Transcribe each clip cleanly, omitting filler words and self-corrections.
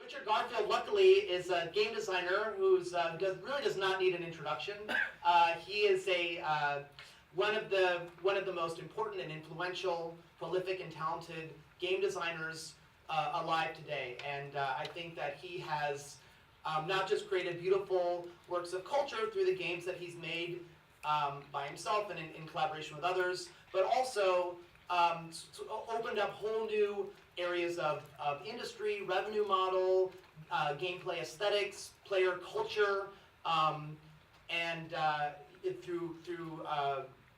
Richard Garfield, luckily, is a game designer who really does not need an introduction. He is one of the most important and influential, prolific, and talented game designers alive today. And I think that he has not just created beautiful works of culture through the games that he's made by himself and in collaboration with others, but also opened up whole new areas of industry, revenue model, gameplay aesthetics, player culture, and through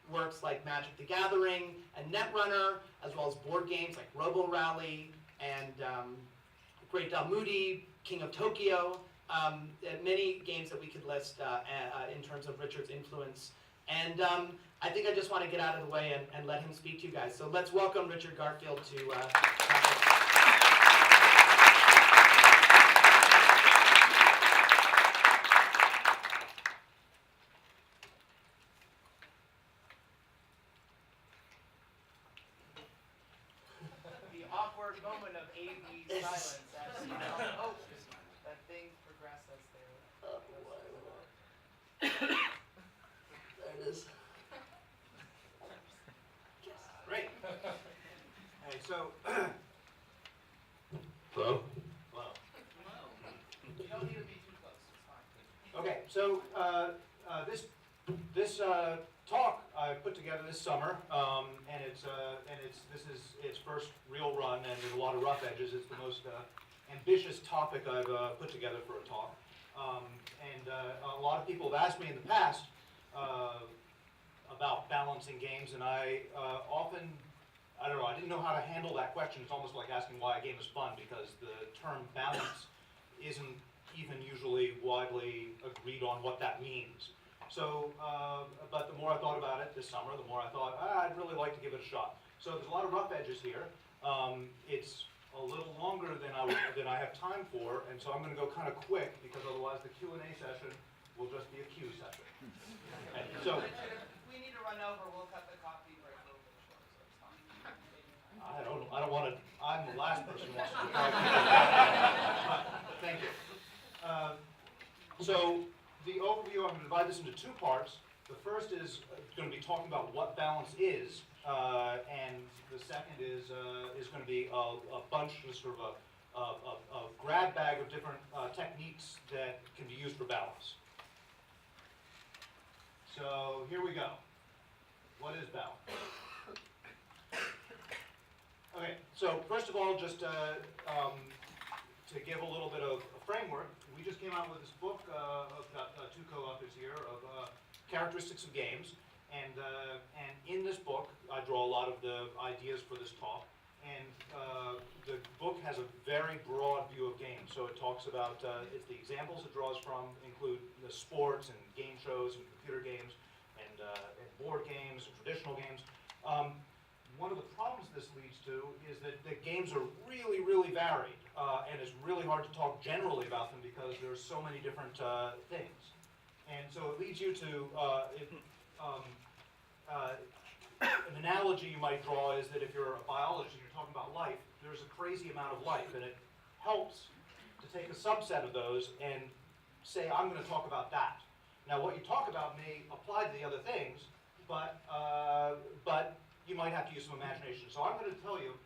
works like Magic the Gathering and Netrunner, as well as board games like Robo Rally and Great Dalmoody, King of Tokyo, many games that we could list in terms of Richard's influence. And I think I just want to get out of the way and let him speak to you guys. So let's welcome Richard Garfield to the awkward moment of AV silence. As you know. Oh, that thing progresses there. Oh, boy. There it is. Yes. Great. Hey, so. Hello? Hello. You don't need to be too close. It's fine. Okay, so this talk I put together this summer, and this is its first real run, and there's a lot of rough edges. It's the most ambitious topic I've put together for a talk. And a lot of people have asked me in the past about balancing games, and I don't know, I didn't know how to handle that question. It's almost like asking why a game is fun, because the term balance isn't even usually widely agreed on what that means. So, but the more I thought about it this summer, the more I thought, I'd really like to give it a shot. So there's a lot of rough edges here. It's a little longer than I have time for, and so I'm going to go kind of quick, because otherwise the Q&A session will just be a Q session. And so, Richard, if we need to run over, we'll cut the coffee break a little bit short, so it's fine. I don't want to. I'm the last person who wants to do but thank you. So the overview, I'm going to divide this into two parts. The first is going to be talking about what balance is, and the second is going to be a bunch of sort of a grab bag of different techniques that can be used for balance. So here we go. What is balance? Okay, so first of all, just to give a little bit of a framework, we just came out with this book, I've got two co-authors here, of characteristics of games, and in this book, I draw a lot of the ideas for this talk, and the book has a very broad view of games. So it talks about, it's the examples it draws from include the sports and game shows and computer games and board games and traditional games. One of the problems this leads to is that the games are really, really varied, and it's really hard to talk generally about them because there's so many different things. And so it leads you to, an analogy you might draw is that if you're a biologist and you're talking about life, there's a crazy amount of life, and it helps to take a subset of those and say, I'm going to talk about that. Now, what you talk about may apply to the other things, but you might have to use some imagination. So I'm going to tell you,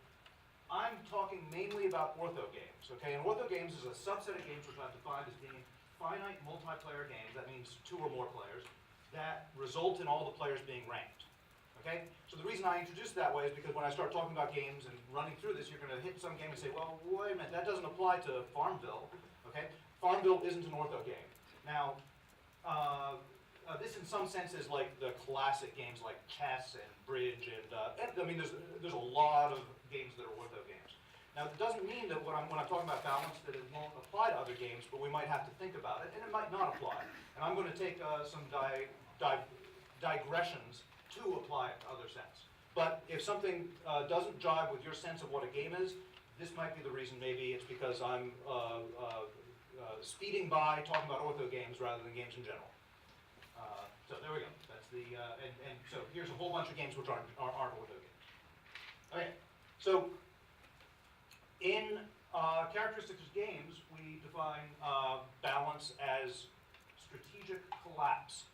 I'm talking mainly about ortho games, okay? And ortho games is a subset of games which I've defined as being finite multiplayer games, that means 2 or more players, that result in all the players being ranked, okay? So the reason I introduce it that way is because when I start talking about games and running through this, you're going to hit some game and say, well, wait a minute, that doesn't apply to Farmville, okay? Farmville isn't an ortho game. Now, this in some sense is like the classic games like chess and bridge, and I mean there's a lot of games that are ortho games. Now it doesn't mean that when I'm talking about balance that it won't apply to other games, but we might have to think about it, and it might not apply. And I'm going to take some digressions to apply it to other sense. But if something doesn't jive with your sense of what a game is, this might be the reason. Maybe it's because I'm speeding by talking about ortho games rather than games in general. So there we go. That's the and so here's a whole bunch of games which aren't ortho games. Okay, so in Characteristics of games, we define balance as strategic collapse.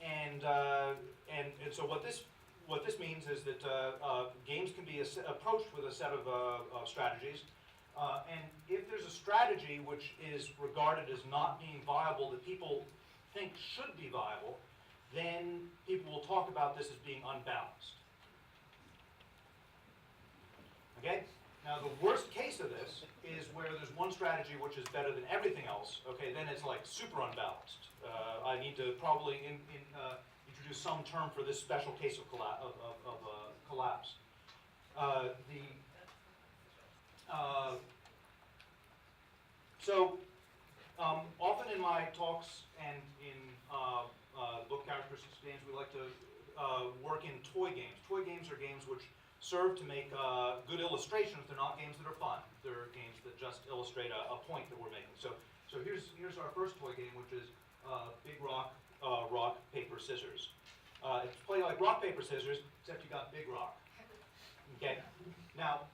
And so what this means is that games can be approached with a set of strategies. And if there's a strategy which is regarded as not being viable that people think should be viable, then people will talk about this as being unbalanced. Okay? Now the worst case of this is where there's one strategy which is better than everything else. Okay, then it's like super unbalanced. I need to probably introduce some term for this special case of collapse. Often in my talks and in book characteristics of games, we like to work in toy games. Toy games are games which serve to make good illustrations. They're not games that are fun. They're games that just illustrate a point that we're making. So here's our first toy game, which is Big Rock, Rock, Paper, Scissors. It's played like rock, paper, scissors, except you got Big Rock. Okay? Now,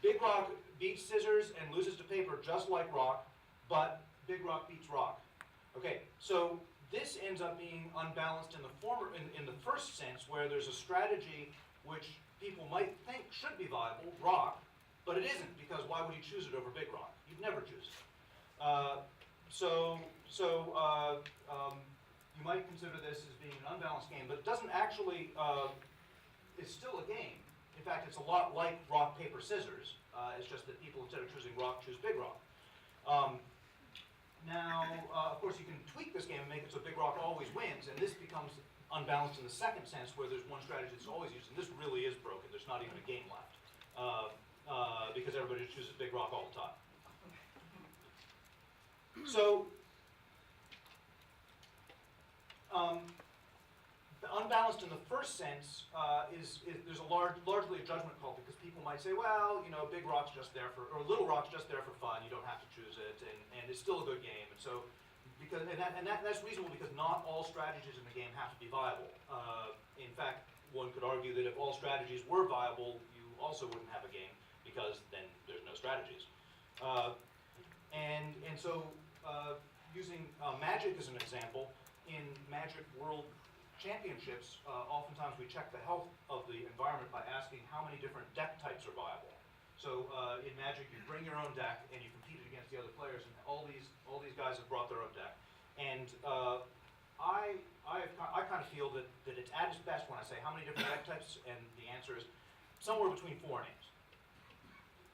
Big Rock beats scissors and loses to paper just like rock, but Big Rock beats rock. Okay, so this ends up being unbalanced in the first sense, where there's a strategy which people might think should be viable, rock, but it isn't, because why would you choose it over Big Rock? You'd never choose it. You might consider this as being an unbalanced game, but it doesn't actually, it's still a game. In fact, it's a lot like rock, paper, scissors. It's just that people, instead of choosing rock, choose Big Rock. Of course, you can tweak this game and make it so Big Rock always wins, and this becomes unbalanced in the second sense, where there's one strategy that's always used, and this really is broken. There's not even a game left, because everybody chooses Big Rock all the time. So, unbalanced in the first sense is there's largely a judgment call, because people might say, well, you know, Big Rock's just there for, or Little Rock's just there for fun. You don't have to choose it, and it's still a good game. And so, that's reasonable, because not all strategies in the game have to be viable. In fact, one could argue that if all strategies were viable, you also wouldn't have a game, because then there's no strategies. Using Magic as an example, in Magic World Championships, oftentimes we check the health of the environment by asking how many different deck types are viable. So in Magic, you bring your own deck and you compete it against the other players, and all these guys have brought their own deck. And I kind of feel that it's at its best when I say how many different deck types, and the answer is somewhere between 4 and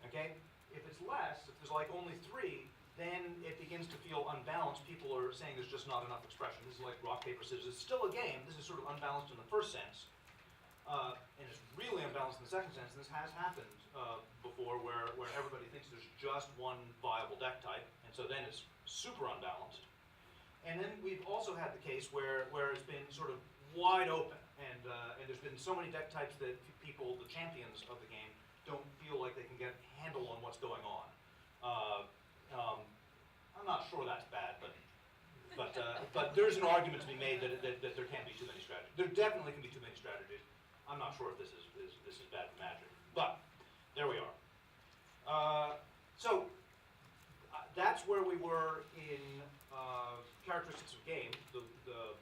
8. Okay? If it's less, if there's like only 3, then it begins to feel unbalanced. People are saying there's just not enough expression. This is like rock, paper, scissors. It's still a game. This is sort of unbalanced in the first sense. And it's really unbalanced in the second sense. And this has happened before, where everybody thinks there's just one viable deck type. And so then it's super unbalanced. And then we've also had the case where it's been sort of wide open. And there's been so many deck types that people, the champions of the game, don't feel like they can get a handle on what's going on. I'm not sure that's bad, but there's an argument to be made that there can't be too many strategies. There definitely can be too many strategies. I'm not sure if this is bad for Magic, but there we are. That's where we were in Characteristics of Game, the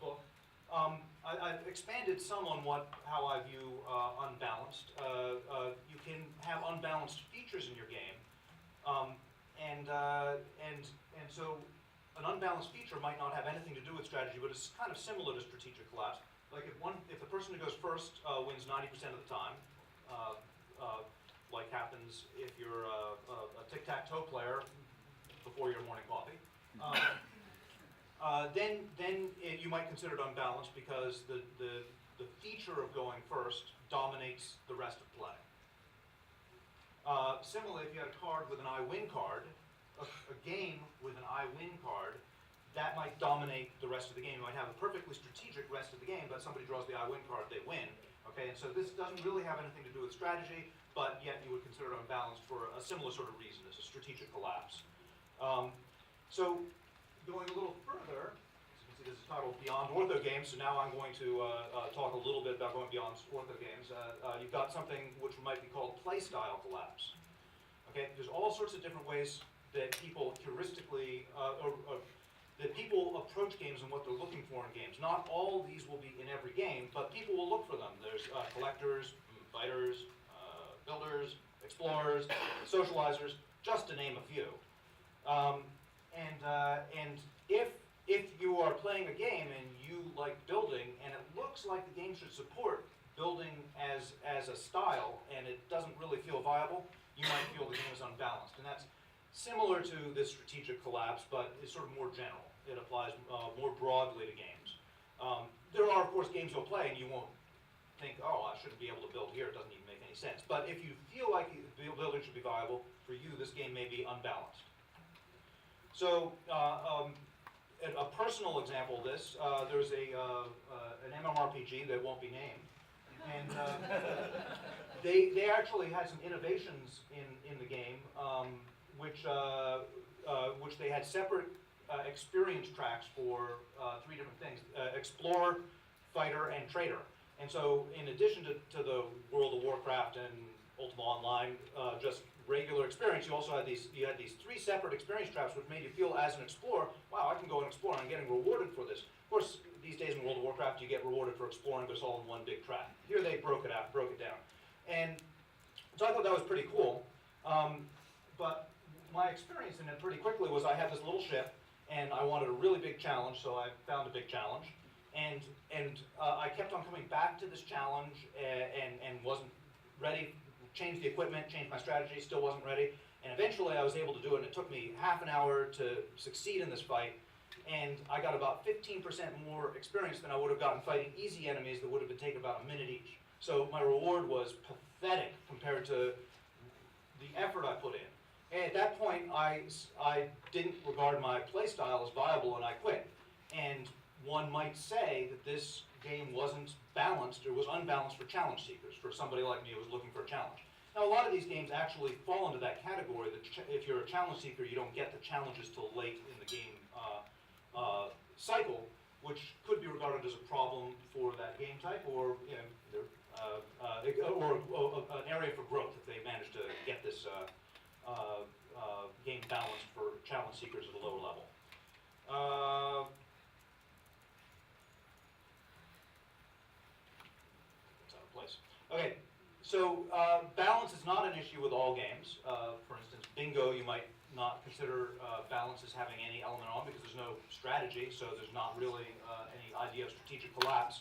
book. I've expanded some on how I view unbalanced. You can have unbalanced features in your game. So an unbalanced feature might not have anything to do with strategy, but it's kind of similar to strategic collapse. Like if the person who goes first wins 90% of the time, like happens if you're a tic-tac-toe player before your morning coffee, then you might consider it unbalanced, because the feature of going first dominates the rest of play. Similarly, if you had a card with an I win card, a game with an I win card, that might dominate the rest of the game. You might have a perfectly strategic rest of the game, but somebody draws the I win card, they win. Okay, and so this doesn't really have anything to do with strategy, but yet you would consider it unbalanced for a similar sort of reason, as a strategic collapse. So going a little further, as you can see, see this is titled Beyond Ortho Games, so now I'm going to talk a little bit about going beyond ortho games. You've got something which might be called play style collapse. Okay, there's all sorts of different ways that people heuristically, that people approach games and what they're looking for in games. Not all these will be in every game, but people will look for them. There's collectors, fighters, builders, explorers, socializers, just to name a few. And if you are playing a game and you like building, and it looks like the game should support building as a style, and it doesn't really feel viable, you might feel the game is unbalanced. And that's similar to this strategic collapse, but it's sort of more general. It applies more broadly to games. There are, of course, games you'll play and you won't think, oh, I shouldn't be able to build here, it doesn't even make any sense. But if you feel like building should be viable, for you, this game may be unbalanced. So, a personal example of this, there's an MMORPG that won't be named, and they actually had some innovations in the game, which they had separate experience tracks for 3 different things: Explorer, Fighter, and Trader. And so, in addition to the World of Warcraft and Ultima Online, just regular experience, you also had these 3 separate experience tracks, which made you feel as an explorer, wow, I can go and explore, and I'm getting rewarded for this. Of course, these days in World of Warcraft, you get rewarded for exploring, but it's all in one big track. Here they broke it down. And so I thought that was pretty cool. But my experience in it pretty quickly was I had this little ship, and I wanted a really big challenge, so I found a big challenge. And I kept on coming back to this challenge and wasn't ready. Changed the equipment, changed my strategy, still wasn't ready. And eventually I was able to do it, and it took me half an hour to succeed in this fight. And I got about 15% more experience than I would have gotten fighting easy enemies that would have been taking about a minute each. So my reward was pathetic compared to the effort I put in. And at that point, I didn't regard my play style as viable, and I quit. And one might say that this game wasn't balanced, or was unbalanced for challenge seekers, for somebody like me who was looking for a challenge. Now, a lot of these games actually fall into that category, that if you're a challenge seeker, you don't get the challenges till late in the game cycle, which could be regarded as a problem for that game type, or an area for growth if they manage to get this game balanced for challenge seekers at a lower level. Okay, so balance is not an issue with all games. For instance, bingo, you might not consider balance as having any element on because there's no strategy, so there's not really any idea of strategic collapse.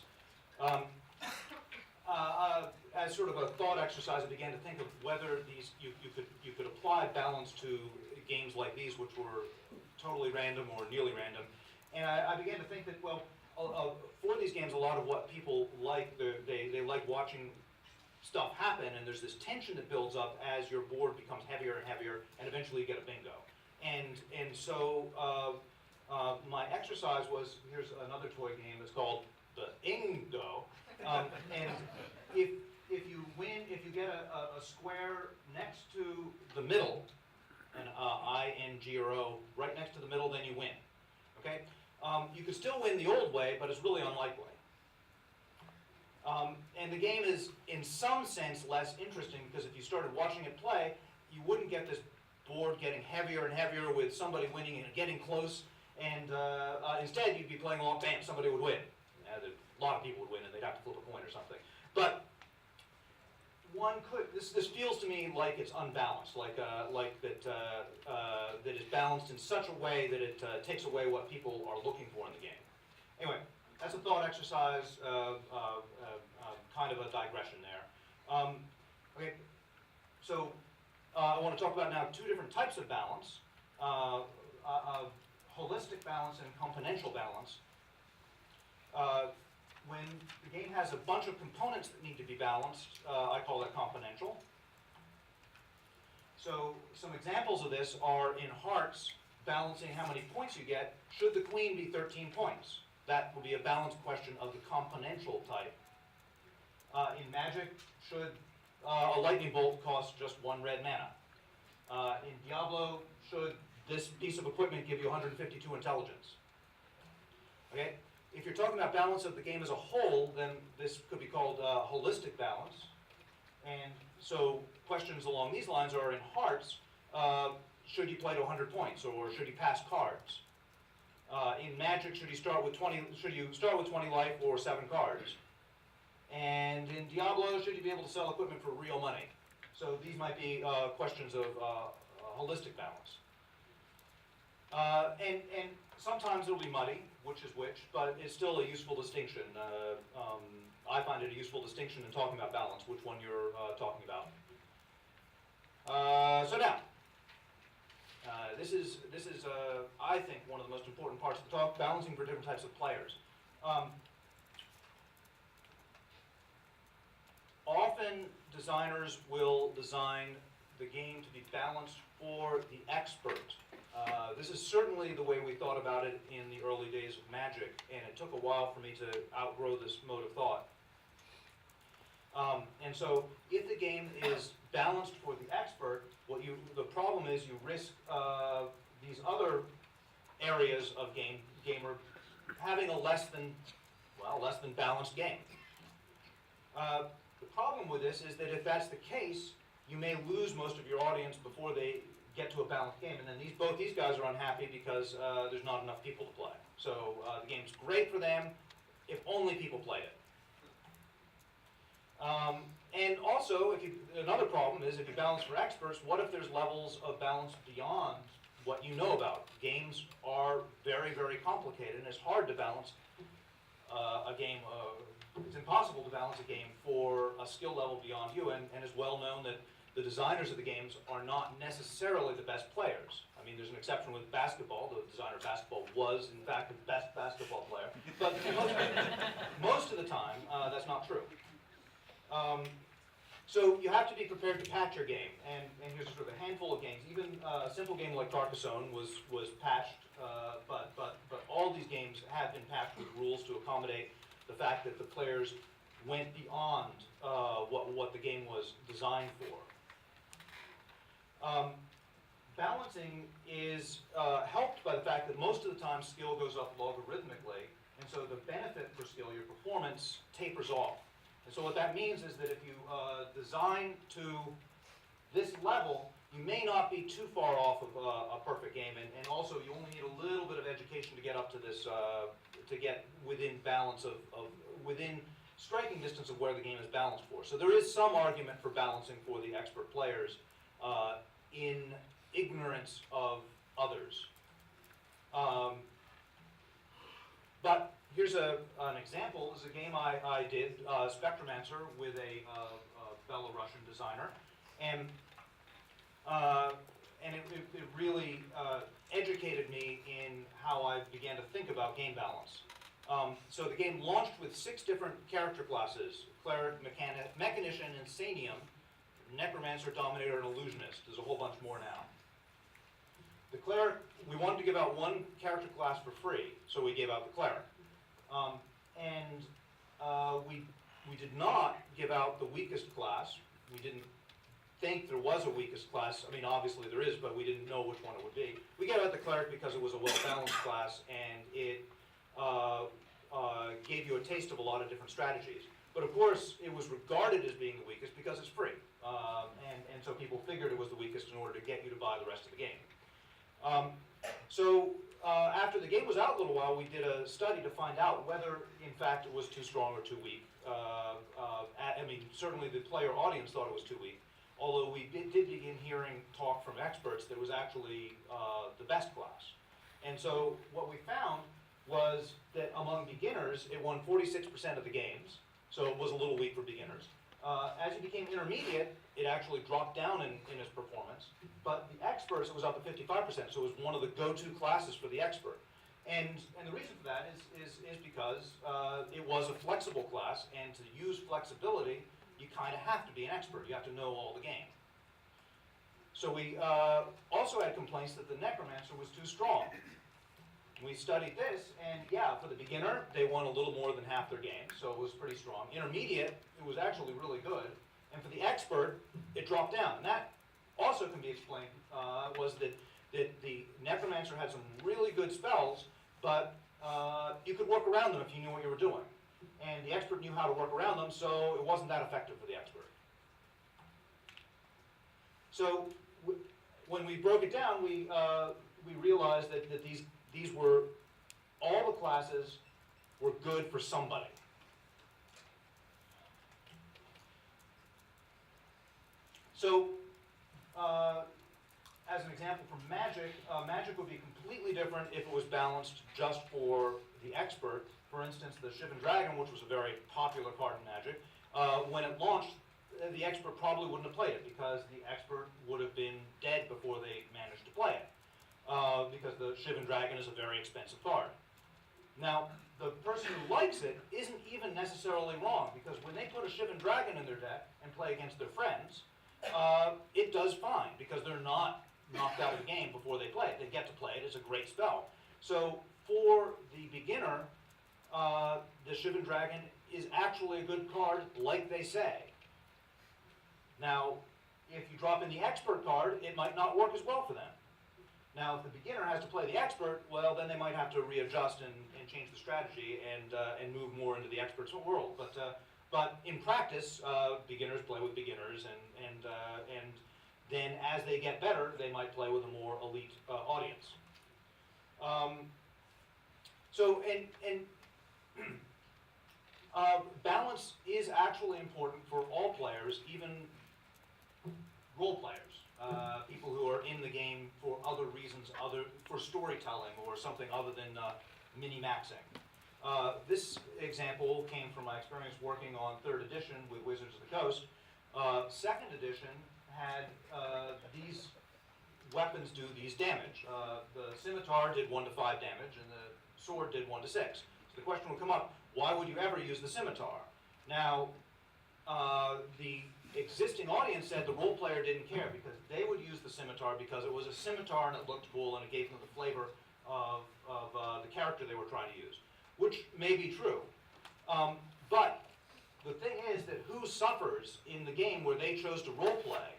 As sort of a thought exercise, I began to think of whether you could apply balance to games like these, which were totally random or nearly random. And I began to think that, well, for these games, a lot of what people like, they like watching stuff happen, and there's this tension that builds up as your board becomes heavier and heavier, and eventually you get a bingo. And so my exercise was, here's another toy game that's called the Ingo, and if you win, if you get a square next to the middle, an I-N-G or O, right next to the middle, then you win. Okay, you could still win the old way, but it's really unlikely. And the game is, in some sense, less interesting because if you started watching it play, you wouldn't get this board getting heavier and heavier with somebody winning and getting close, and instead you'd be playing along, bam, somebody would win. A lot of people would win, and they'd have to flip a coin or something. But one could, this feels to me like it's unbalanced, like that is balanced in such a way that it takes away what people are looking for in the game. Anyway, that's a thought exercise, kind of a digression there. Okay, so I want to talk about now 2 different types of balance, holistic balance and componential balance. When the game has a bunch of components that need to be balanced, I call that componential. So some examples of this are in hearts, balancing how many points you get. Should the queen be 13 points? That will be a balance question of the componential type. In Magic, should a lightning bolt cost just 1 red mana? In Diablo, should this piece of equipment give you 152 intelligence? Okay? If you're talking about balance of the game as a whole, then this could be called holistic balance. And so questions along these lines are in hearts, should you play to 100 points, or should you pass cards? In Magic, should you start with 20 life or 7 cards? And in Diablo, should you be able to sell equipment for real money? So these might be questions of holistic balance. And sometimes it'll be muddy, which is which, but it's still a useful distinction. I find it a useful distinction in talking about balance, which one you're talking about. So now, this is I think, one of the most important parts of the talk, balancing for different types of players. Often designers will design the game to be balanced for the expert. This is certainly the way we thought about it in the early days of Magic, and it took a while for me to outgrow this mode of thought. And so, if the game is balanced for the expert, the problem is you risk these other areas of gamer having a less than balanced game. The problem with this is that if that's the case, you may lose most of your audience before they get to a balanced game, and then both these guys are unhappy because there's not enough people to play. So the game's great for them if only people play it. And also, another problem is if you balance for experts, what if there's levels of balance beyond what you know about? Games are very, very complicated, and it's hard to balance a game. It's impossible to balance a game for a skill level beyond you, and it's well known that the designers of the games are not necessarily the best players. I mean, there's an exception with basketball. The designer of basketball was, in fact, the best basketball player. But most of the time, that's not true. So you have to be prepared to patch your game, and here's sort of a handful of games. Even a simple game like Carcassonne was patched, but all these games have been patched with rules to accommodate the fact that the players went beyond what the game was designed for. Balancing is helped by the fact that most of the time skill goes up logarithmically, and so the benefit for skill, your performance, tapers off. And so what that means is that if you design to this level, you may not be too far off of a perfect game, and also you only need a little bit of education to get up to this, to get within balance within striking distance of where the game is balanced for. So there is some argument for balancing for the expert players in ignorance of others. But here's an example. This is a game I did, Spectromancer, with a Belarusian designer, and it really educated me in how I began to think about game balance. So the game launched with 6 different character classes: Cleric, Mechanician, Insanium, Necromancer, Dominator, and Illusionist. There's a whole bunch more now. The Cleric, we wanted to give out 1 character class for free, so we gave out the Cleric. We did not give out the weakest class. We didn't think there was a weakest class. I mean, obviously there is, but we didn't know which one it would be. We gave out the Cleric because it was a well-balanced class, and it gave you a taste of a lot of different strategies. But of course, it was regarded as being the weakest because it's free. And so people figured it was the weakest in order to get you to buy the rest of the game. After the game was out a little while, we did a study to find out whether, in fact, it was too strong or too weak. I mean, certainly the player audience thought it was too weak, although we did begin hearing talk from experts that it was actually the best class. And so what we found was that among beginners, it won 46% of the games, so it was a little weak for beginners. As you became intermediate, it actually dropped down in its performance, but the experts, it was up to 55%, so it was one of the go-to classes for the expert. And the reason for that is because it was a flexible class, and to use flexibility, you kind of have to be an expert. You have to know all the game. So we also had complaints that the Necromancer was too strong. We studied this, and yeah, for the beginner, they won a little more than half their games, so it was pretty strong. Intermediate, it was actually really good. And for the expert, it dropped down. And that also can be explained, was that the Necromancer had some really good spells, but you could work around them if you knew what you were doing. And the expert knew how to work around them, so it wasn't that effective for the expert. So when we broke it down, we realized that these were, all the classes were good for somebody. So, as an example from Magic, Magic would be completely different if it was balanced just for the expert. For instance, the Shivan Dragon, which was a very popular card in Magic, when it launched, the expert probably wouldn't have played it because the expert would have been dead before they managed to play it. Because the Shivan Dragon is a very expensive card. Now, the person who likes it isn't even necessarily wrong, because when they put a Shivan Dragon in their deck and play against their friends, it does fine, because they're not knocked out of the game before they play it. They get to play it. It's a great spell. So for the beginner, the Shivan Dragon is actually a good card, like they say. Now, if you drop in the expert card, it might not work as well for them. Now, if the beginner has to play the expert, well, then they might have to readjust and change the strategy and move more into the expert's world. But in practice, beginners play with beginners, and then as they get better, they might play with a more elite audience. Balance is actually important for all players, even role players. People who are in the game for other reasons, for storytelling or something other than mini-maxing. This example came from my experience working on 3rd edition with Wizards of the Coast. 2nd edition had these weapons do these damage. The scimitar did 1 to 5 damage, and the sword did 1 to 6. So the question would come up, why would you ever use the scimitar? Now, the existing audience said the role player didn't care because they would use the scimitar because it was a scimitar and it looked cool and it gave them the flavor of the character they were trying to use, which may be true. But the thing is that who suffers in the game where they chose to role play?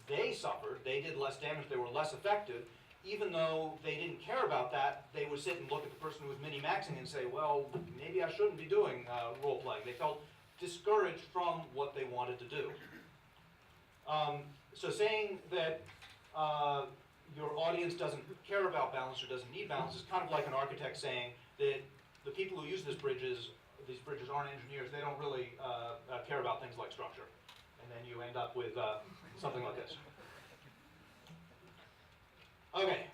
They suffered, they did less damage, they were less effective. Even though they didn't care about that, they would sit and look at the person who was mini-maxing and say, well, maybe I shouldn't be doing role playing. They felt discouraged from what they wanted to do. So saying that your audience doesn't care about balance or doesn't need balance is kind of like an architect saying that the people who use these bridges aren't engineers. They don't really care about things like structure. And then you end up with something like this. Okay.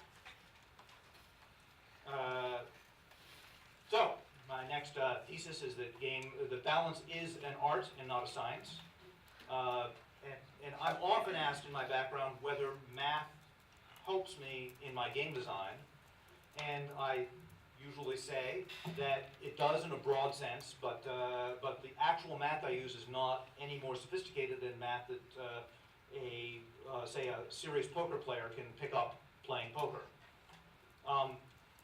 So my next thesis is that balance is an art and not a science. And I'm often asked in my background whether math helps me in my game design, and I usually say that it does in a broad sense, but the actual math I use is not any more sophisticated than math that say a serious poker player can pick up playing poker.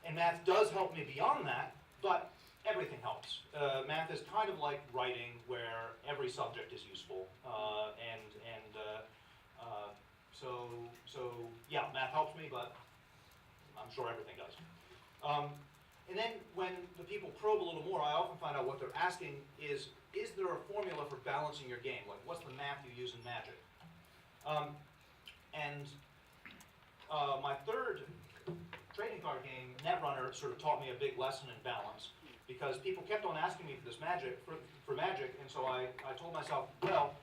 And math does help me beyond that, but everything helps. Math is kind of like writing, where every subject is useful, so yeah, math helps me, but I'm sure everything does. And then when the people probe a little more, I often find out what they're asking is there a formula for balancing your game? Like, what's the math you use in Magic? My 3rd trading card game, Netrunner, sort of taught me a big lesson in balance, because people kept on asking me for this Magic, for Magic, and so I told myself, well,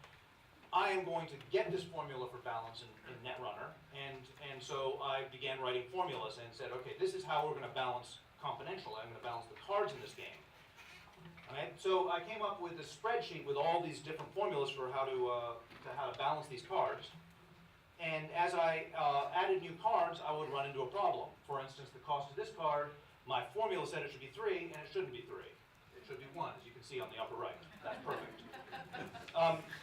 I am going to get this formula for balance in Netrunner, and so I began writing formulas and said, okay, this is how we're going to balance Confidential. I'm going to balance the cards in this game. All right? So I came up with a spreadsheet with all these different formulas for how to balance these cards. And as I added new cards, I would run into a problem. For instance, the cost of this card, my formula said it should be 3, and it shouldn't be 3. It should be 1, as you can see on the upper right. That's perfect.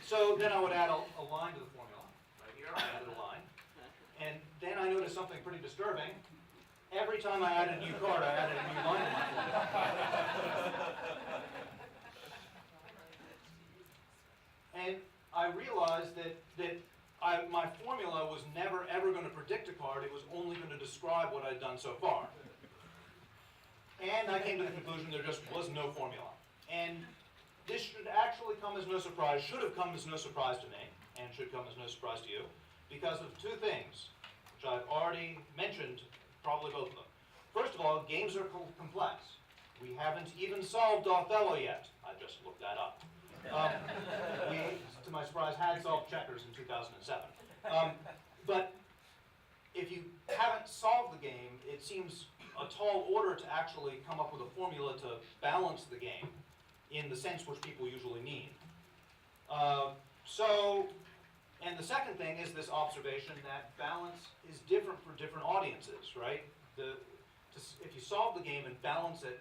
So then I would add a line to the formula. Right here, I added a line. And then I noticed something pretty disturbing. Every time I added a new card, I added a new line in my formula. And I realized that my formula was never ever going to predict a card. It was only going to describe what I'd done so far. And I came to the conclusion there just was no formula. And this should actually come as no surprise, should have come as no surprise to me, and should come as no surprise to you, because of two things, which I've already mentioned, probably both of them. First of all, games are complex. We haven't even solved Othello yet. I just looked that up. We, to my surprise, had solved checkers in 2007. But if you haven't solved the game, it seems a tall order to actually come up with a formula to balance the game in the sense which people usually mean. And the second thing is this observation that balance is different for different audiences, right? If you solve the game and balance it,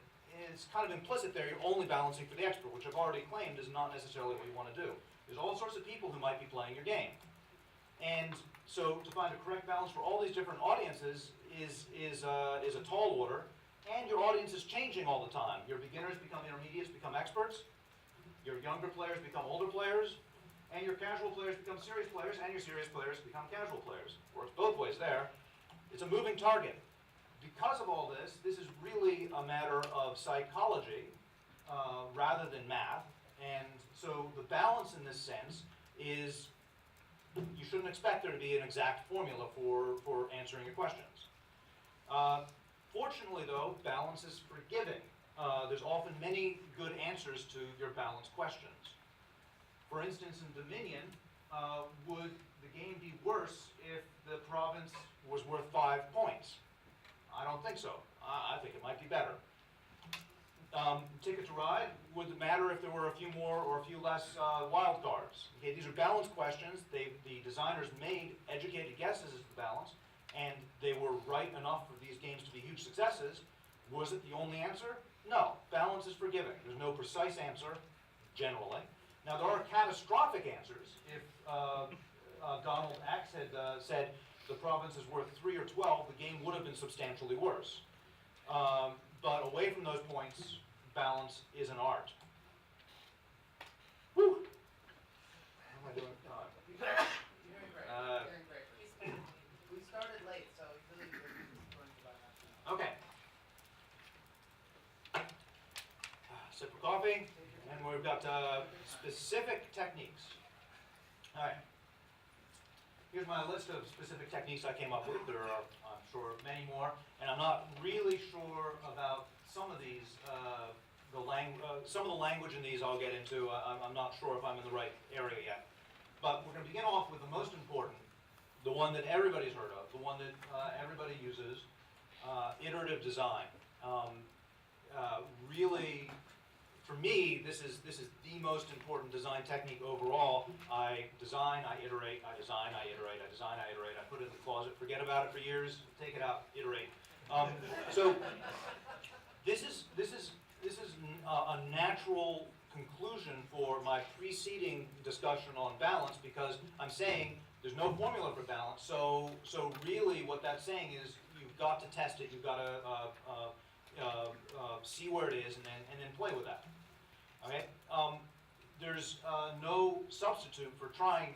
it's kind of implicit there, you're only balancing for the expert, which I've already claimed is not necessarily what you want to do. There's all sorts of people who might be playing your game. And so to find a correct balance for all these different audiences is a tall order, and your audience is changing all the time. Your beginners become intermediates, become experts, your younger players become older players, and your casual players become serious players, and your serious players become casual players. Works both ways there. It's a moving target. Because of all this, this is really a matter of psychology rather than math, and so the balance in this sense is you shouldn't expect there to be an exact formula for answering your questions. Fortunately, though, balance is forgiving. There's often many good answers to your balance questions. For instance, in Dominion, would the game be worse if the province was worth 5 points? I don't think so. I think it might be better. Ticket to Ride, would it matter if there were a few more or a few less wild cards? Okay, these are balance questions. The designers made educated guesses as to the balance, and they were right enough for these games to be huge successes. Was it the only answer? No. Balance is forgiving. There's no precise answer, generally. Now, there are catastrophic answers. If Donald X had said the province is worth 3 or 12, the game would have been substantially worse. But away from those points, balance is an art. Whew. How am I doing with time? You're doing great. You're doing great. We started late, so really we're going to about half an hour. Okay. Sip of coffee, and we've got specific techniques. All right. Here's my list of specific techniques I came up with. There are, I'm sure, many more, and I'm not really sure about some of these. Some of the language in these I'll get into. I'm not sure if I'm in the right area yet. But we're going to begin off with the most important, the one that everybody's heard of, the one that everybody uses, iterative design. Really, for me, this is the most important design technique overall. I design, I iterate, I design, I iterate, I design, I iterate. I put it in the closet, forget about it for years, take it out, iterate. So this is a natural conclusion for my preceding discussion on balance, because I'm saying there's no formula for balance. So really, what that's saying is you've got to test it. You've got to see where it is, and then play with that. Okay. There's no substitute for trying.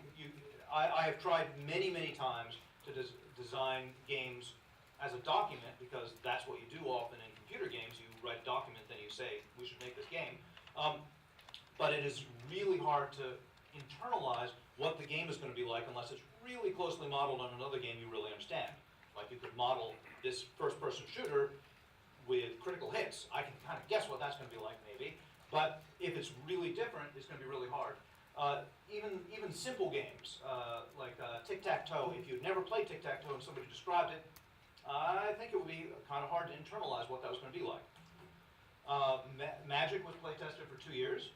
I have tried many times to design games as a document, because that's what you do often in computer games. You write a document, then you say, we should make this game. But it is really hard to internalize what the game is going to be like unless it's really closely modeled on another game you really understand. Like you could model this first-person shooter with critical hits. I can kind of guess what that's going to be like, maybe. But if it's really different, it's going to be really hard. Even simple games like tic-tac-toe, if you'd never played tic-tac-toe and somebody described it, I think it would be kind of hard to internalize what that was going to be like. Magic was play tested for 2 years,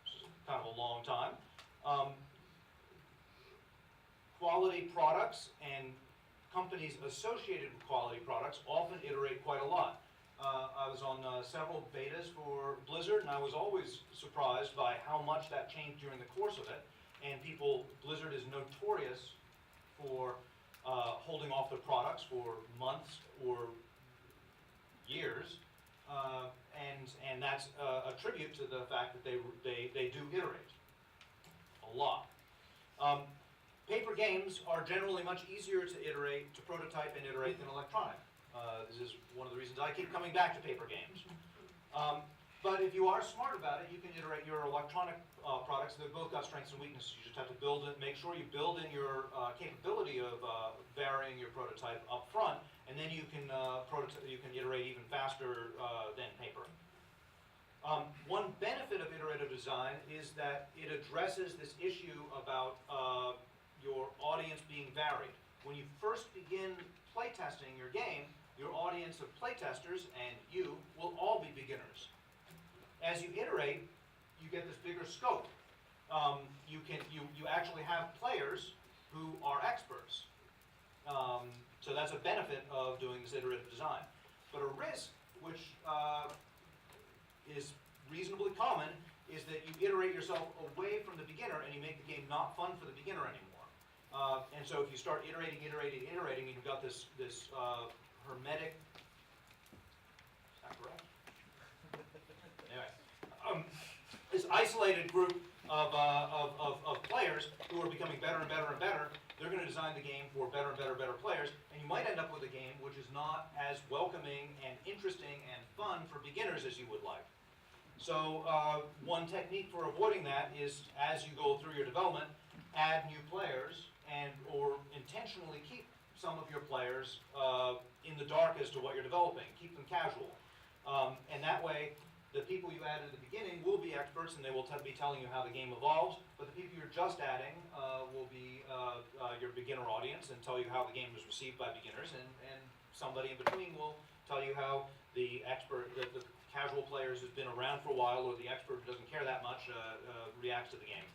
which is kind of a long time. Quality products and companies associated with quality products often iterate quite a lot. I was on several betas for Blizzard, and I was always surprised by how much that changed during the course of it. And Blizzard is notorious for holding off their products for months or years, and that's a tribute to the fact that they do iterate a lot. Paper games are generally much easier to prototype and iterate than electronic This is one of the reasons I keep coming back to paper games. But if you are smart about it, you can iterate your electronic products. They've both got strengths and weaknesses. You just have to build it, make sure you build in your capability of varying your prototype up front, and then you can iterate even faster than paper. One benefit of iterative design is that it addresses this issue about your audience being varied. When you first begin playtesting your game, your audience of playtesters and you will all be beginners. As you iterate, you get this bigger scope. You actually have players who are experts. So that's a benefit of doing this iterative design. But a risk, which is reasonably common, is that you iterate yourself away from the beginner and you make the game not fun for the beginner anymore. And so if you start iterating, and you've got this hermetic, is that correct? Anyway, this isolated group of players who are becoming better and better and better, they're going to design the game for better and better players, and you might end up with a game which is not as welcoming and interesting and fun for beginners as you would like. So one technique for avoiding that is, as you go through your development, add new players or intentionally keep some of your players in the dark as to what you're developing. Keep them casual. And that way, the people you add at the beginning will be experts and they will be telling you how the game evolves, but the people you're just adding will be your beginner audience and tell you how the game was received by beginners, and somebody in between will tell you how the expert, the casual players who's been around for a while, or the expert who doesn't care that much, reacts to the game.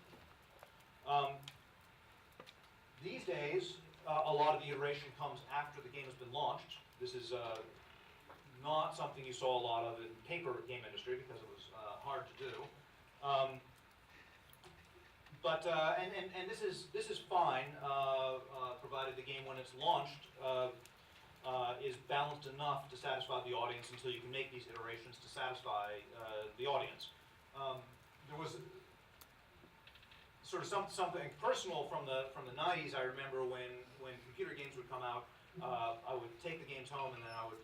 These days, a lot of the iteration comes after the game has been launched. This is not something you saw a lot of in paper game industry because it was hard to do. And this is fine, provided the game, when it's launched, is balanced enough to satisfy the audience until you can make these iterations to satisfy the audience. There was sort of something personal from the 90s. I remember when computer games would come out, I would take the games home and then I would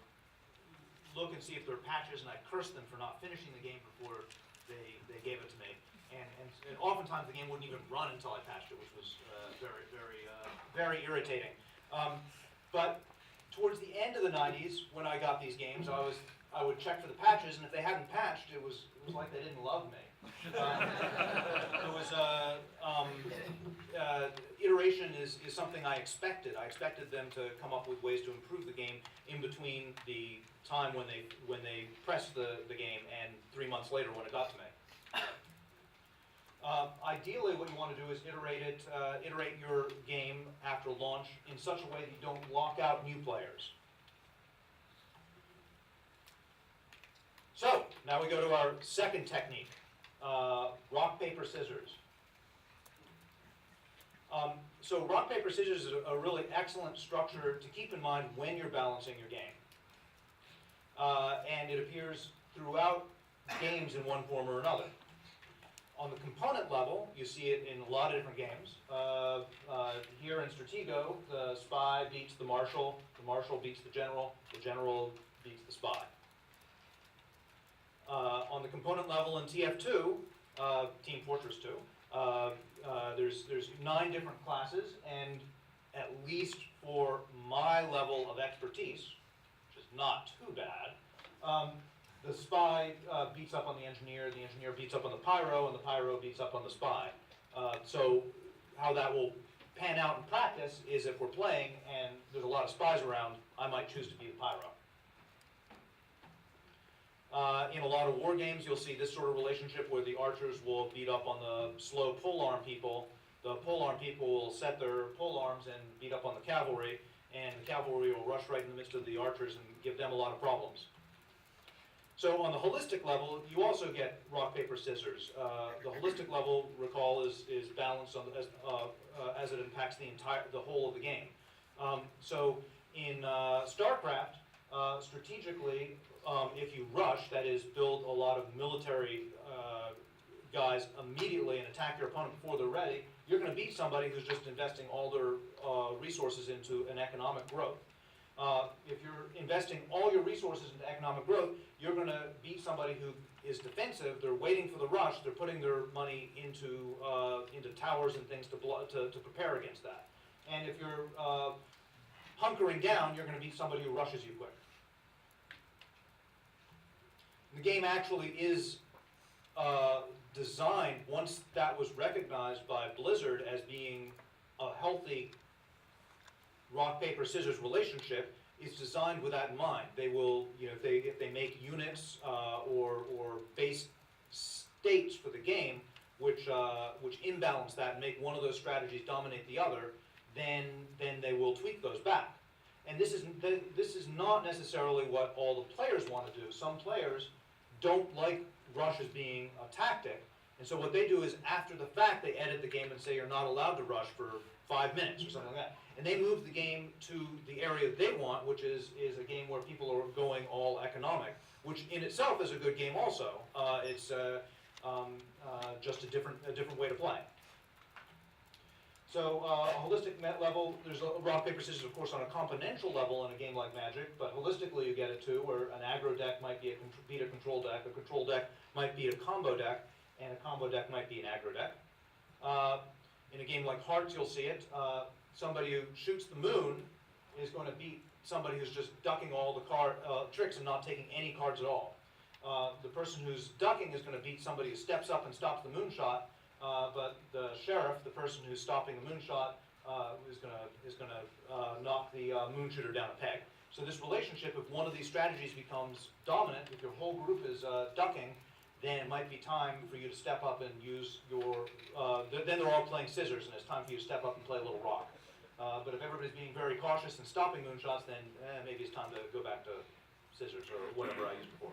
look and see if there were patches, and I'd curse them for not finishing the game before they gave it to me. And oftentimes the game wouldn't even run until I patched it, which was very irritating. But towards the end of the 90s, when I got these games, I would check for the patches, and if they hadn't patched, it was like they didn't love me. Iteration is something I expected. I expected them to come up with ways to improve the game in between the time when they pressed the game and 3 months later when it got to me. Ideally, what you want to do is iterate your game after launch in such a way that you don't lock out new players. So now we go to our second technique, rock, paper, scissors. So rock, paper, scissors is a really excellent structure to keep in mind when you're balancing your game. And it appears throughout games in one form or another. On the component level, you see it in a lot of different games. Here in Stratego, the spy beats the marshal beats the general beats the spy. On the component level in TF2, Team Fortress 2, there's 9 different classes, and at least for my level of expertise, which is not too bad, the spy beats up on the engineer beats up on the pyro, and the pyro beats up on the spy. So how that will pan out in practice is if we're playing and there's a lot of spies around, I might choose to be the pyro. In a lot of war games, you'll see this sort of relationship where the archers will beat up on the slow polearm people. The polearm people will set their polearms and beat up on the cavalry, and the cavalry will rush right in the midst of the archers and give them a lot of problems. So on the holistic level, you also get rock, paper, scissors. The holistic level, recall, is balanced as it impacts the whole of the game. So in StarCraft, strategically, if you rush, that is, build a lot of military guys immediately and attack your opponent before they're ready, you're going to beat somebody who's just investing all their resources into an economic growth. If you're investing all your resources into economic growth, you're going to beat somebody who is defensive. They're waiting for the rush. They're putting their money into towers and things to prepare against that. And if you're hunkering down, you're going to beat somebody who rushes you quick. The game actually is designed, once that was recognized by Blizzard as being a healthy rock, paper, scissors relationship, is designed with that in mind. They will, if they make units or base states for the game, which imbalance that and make one of those strategies dominate the other, then they will tweak those back. And this is not necessarily what all the players want to do. Some players don't like rush as being a tactic, and so what they do is after the fact they edit the game and say you're not allowed to rush for 5 minutes or something like that. And they move the game to the area they want, which is a game where people are going all economic, which in itself is a good game also. It's just a different way to play. So holistic net level, there's a rock, paper, scissors, of course, on a componential level in a game like Magic, but holistically you get it too, where an aggro deck might beat a control deck, a control deck might beat a combo deck, and a combo deck might be an aggro deck. In a game like Hearts, you'll see it. Somebody who shoots the moon is going to beat somebody who's just ducking all the tricks and not taking any cards at all. The person who's ducking is going to beat somebody who steps up and stops the moonshot, but the sheriff, the person who's stopping the moonshot, is going to knock the moonshooter down a peg. So this relationship, if one of these strategies becomes dominant, if your whole group is ducking, then it might be time for you to step up and use your, then they're all playing scissors, and it's time for you to step up and play a little rock. But if everybody's being very cautious and stopping moonshots, then maybe it's time to go back to scissors or whatever I used before.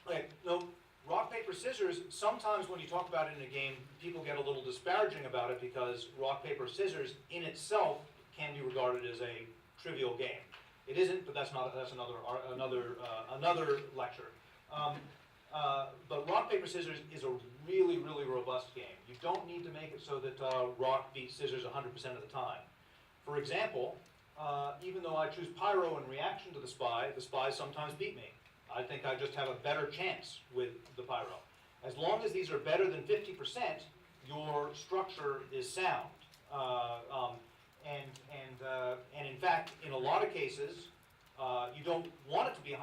Okay, so rock, paper, scissors, sometimes when you talk about it in a game, people get a little disparaging about it because rock, paper, scissors in itself can be regarded as a trivial game. It isn't, but that's another lecture. But rock, paper, scissors is a really, really robust game. You don't need to make it so that rock beats scissors 100% of the time. For example, even though I choose pyro in reaction to the spies sometimes beat me. I think I just have a better chance with the pyro. As long as these are better than 50%, your structure is sound. And in fact, in a lot of cases, you don't want it to be 100%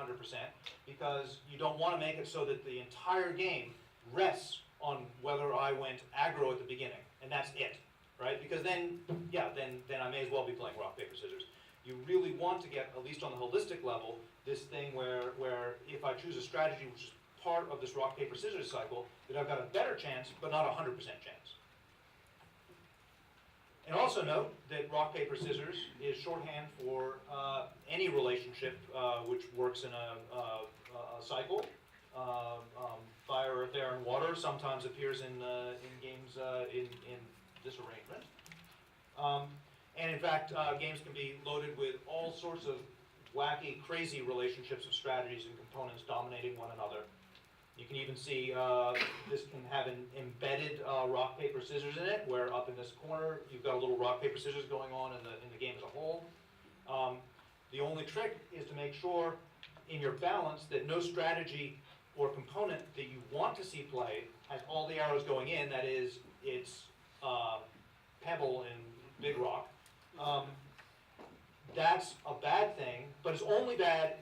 because you don't want to make it so that the entire game rests on whether I went aggro at the beginning, and that's it, right? Because then, yeah, then I may as well be playing rock, paper, scissors. You really want to get, at least on the holistic level, this thing where if I choose a strategy which is part of this rock, paper, scissors cycle, that I've got a better chance, but not a 100% chance. And also note that rock, paper, scissors is shorthand for any relationship which works in a cycle. Fire, earth, air, and water sometimes appears in games in this arrangement. And in fact, games can be loaded with all sorts of wacky, crazy relationships of strategies and components dominating one another. You can even see this can have an embedded rock, paper, scissors in it, where up in this corner you've got a little rock, paper, scissors going on in the game as a whole. The only trick is to make sure in your balance that no strategy or component that you want to see played has all the arrows going in. That is, it's pebble and big rock. That's a bad thing, but it's only bad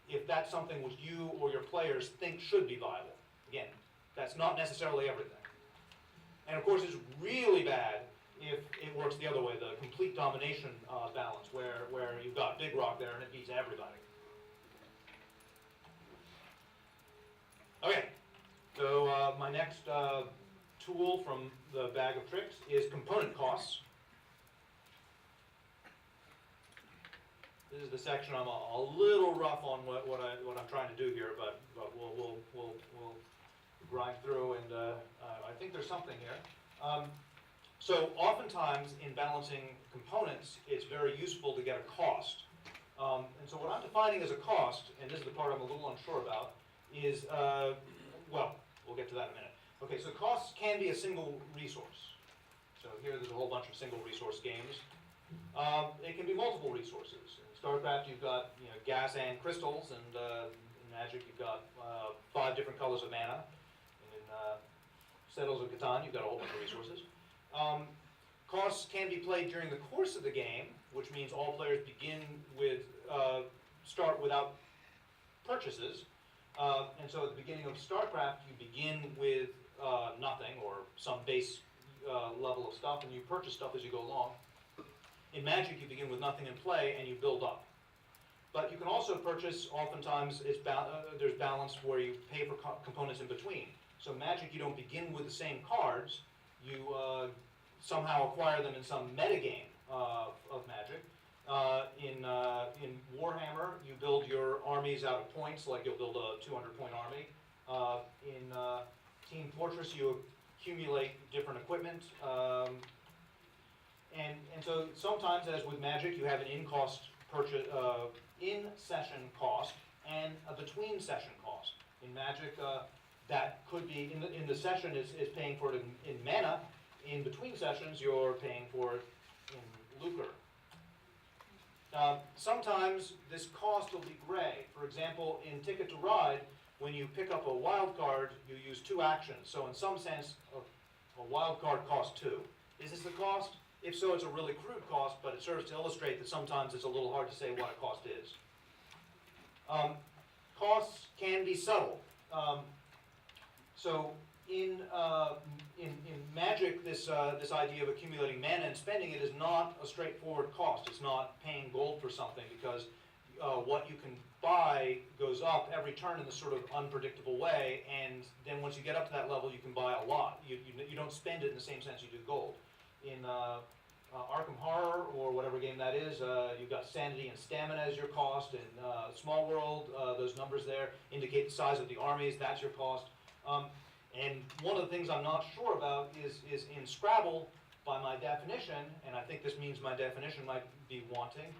if that's something which you or your players think should be viable. Again, that's not necessarily everything. And of course, it's really bad if it works the other way, the complete domination balance, where you've got big rock there and it beats everybody. Okay, so my next tool from the bag of tricks is component costs. This is the section I'm a little rough on what I'm trying to do here, but we'll grind through, and I think there's something here. So oftentimes in balancing components, it's very useful to get a cost. And so what I'm defining as a cost, and this is the part I'm a little unsure about, is, well, we'll get to that in a minute. Okay, so costs can be a single resource. So here there's a whole bunch of single resource games. It can be multiple resources. In StarCraft you've got gas and crystals, and in Magic you've got 5 different colors of mana. And in Settles of Catan you've got a whole bunch of resources. Costs can be played during the course of the game, which means all players begin with start without purchases. And so at the beginning of StarCraft you begin with nothing or some base level of stuff, and you purchase stuff as you go along. In Magic, you begin with nothing in play and you build up. But you can also purchase, oftentimes there's balance where you pay for components in between. So Magic, you don't begin with the same cards, you somehow acquire them in some metagame of Magic. In Warhammer, you build your armies out of points, like you'll build a 200-point army. In Team Fortress, you accumulate different equipment. And so sometimes, as with Magic, you have an in-cost purchase, in-session cost and a between-session cost. In Magic, that could be, in the session is paying for it in mana. In between sessions, you're paying for it in lucre. Sometimes this cost will be gray. For example, in Ticket to Ride, when you pick up a wild card, you use 2 actions. So in some sense, a wild card costs 2. Is this the cost? If so, it's a really crude cost, but it serves to illustrate that sometimes it's a little hard to say what a cost is. Costs can be subtle. So in Magic, this idea of accumulating mana and spending it is not a straightforward cost. It's not paying gold for something, because what you can buy goes up every turn in this sort of unpredictable way, and then once you get up to that level, you can buy a lot. You don't spend it in the same sense you do gold. In Arkham Horror, or whatever game that is, you've got sanity and stamina as your cost. In Small World, those numbers there indicate the size of the armies, that's your cost. And one of the things I'm not sure about is in Scrabble, by my definition, and I think this means my definition might be wanting,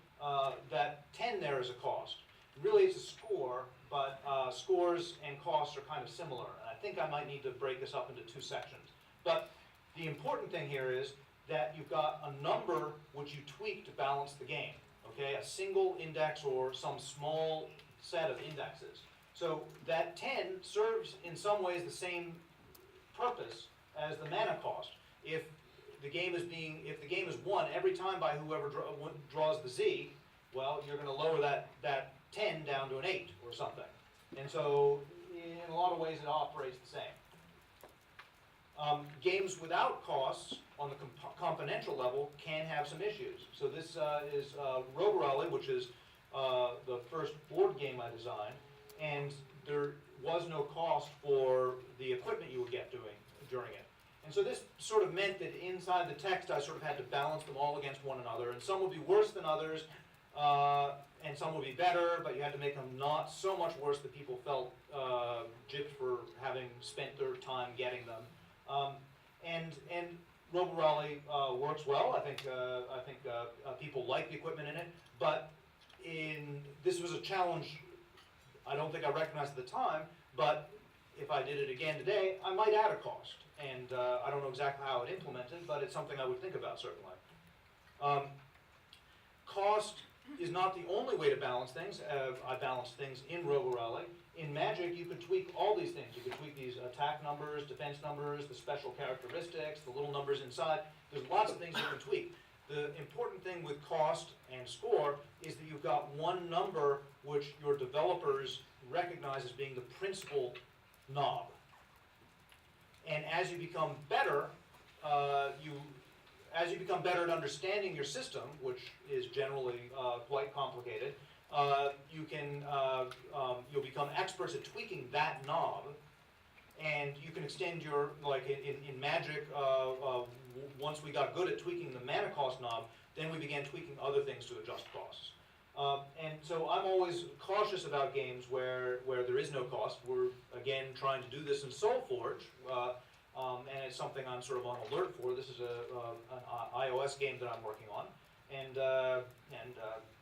that 10 there is a cost. Really it's a score, but scores and costs are kind of similar. And I think I might need to break this up into 2 sections. But the important thing here is that you've got a number which you tweak to balance the game. Okay, a single index or some small set of indexes. So that 10 serves in some ways the same purpose as the mana cost. If the game is won every time by whoever draws the Z, well, you're going to lower that 10 down to an 8 or something. And so in a lot of ways it operates the same. Games without costs on the componential level can have some issues. So this is Rogue Rally, which is the first board game I designed, and there was no cost for the equipment you would get during it. And so this sort of meant that inside the text I sort of had to balance them all against one another, and some would be worse than others, and some would be better, but you had to make them not so much worse that people felt gypped for having spent their time getting them. And Rogue Rally works well. I think people like the equipment in it, but this was a challenge I don't think I recognized at the time, but if I did it again today, I might add a cost. And I don't know exactly how it implemented, but it's something I would think about, certainly. Cost is not the only way to balance things. I balanced things in Rogue Rally. In Magic, you could tweak all these things. You could tweak these attack numbers, defense numbers, the special characteristics, the little numbers inside. There's lots of things you can tweak. The important thing with cost and score is that you've got one number which your developers recognize as being the principal knob. And as you become better, at understanding your system, which is generally quite complicated, you'll become experts at tweaking that knob, and you can extend your, like in Magic, once we got good at tweaking the mana cost knob, then we began tweaking other things to adjust costs. And so I'm always cautious about games where there is no cost. We're, again, trying to do this in SoulForge, and it's something I'm sort of on alert for. This is an iOS game that I'm working on, and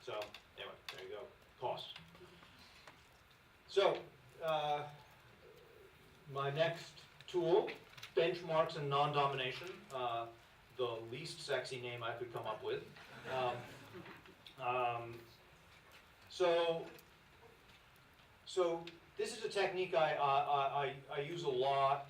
so anyway, there you go, costs. So my next tool, benchmarks and non-domination. the least sexy name I could come up with. So this is a technique I use a lot,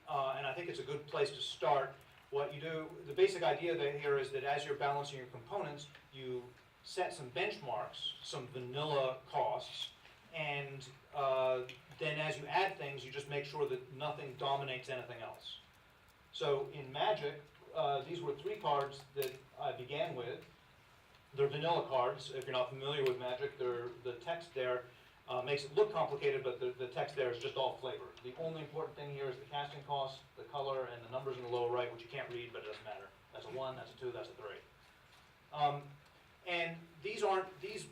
and I think it's a good place to start. What you do, the basic idea here is that as you're balancing your components, you set some benchmarks, some vanilla costs, and then as you add things, you just make sure that nothing dominates anything else. So in Magic, these were 3 cards that I began with. They're vanilla cards. If you're not familiar with Magic, the text there makes it look complicated, but the text there is just all flavor. The only important thing here is the casting cost, the color, and the numbers in the lower right, which you can't read, but it doesn't matter. That's a 1, that's a 2, that's a 3. And these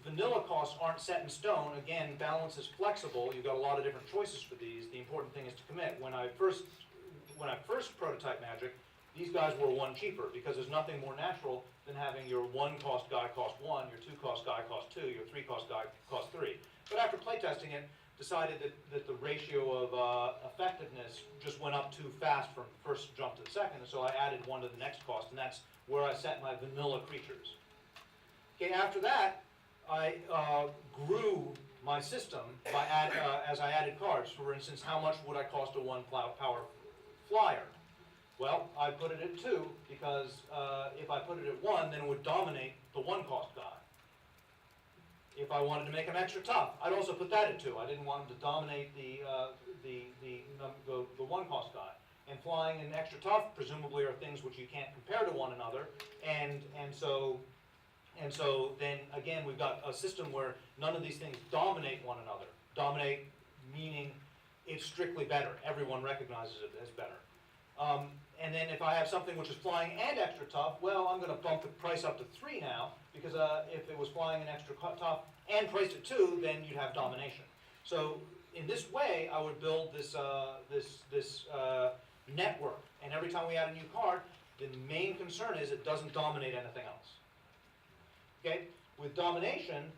vanilla costs aren't set in stone. Again, balance is flexible. You've got a lot of different choices for these. The important thing is to commit. When I first prototyped Magic, these guys were 1 cheaper because there's nothing more natural than having your 1 cost guy cost 1, your 2 cost guy cost 2, your 3 cost guy cost 3. But after playtesting it, decided that the ratio of effectiveness just went up too fast from first jump to the second, and so I added 1 to the next cost, and that's where I set my vanilla creatures. Okay, after that, I grew my system by as I added cards. For instance, how much would I cost a 1 power flyer? Well, I put it at 2 because if I put it at 1, then it would dominate the 1 cost guy. If I wanted to make him extra tough, I'd also put that at 2. I didn't want him to dominate the 1 cost guy. And flying and extra tough presumably are things which you can't compare to one another, and so then again we've got a system where none of these things dominate one another. Dominate meaning it's strictly better. Everyone recognizes it as better. And then if I have something which is flying and extra tough, well, I'm going to bump the price up to 3 now, because if it was flying and extra tough and priced at 2, then you'd have domination. So in this way, I would build this network, and every time we add a new card, the main concern is it doesn't dominate anything else. Okay? With domination,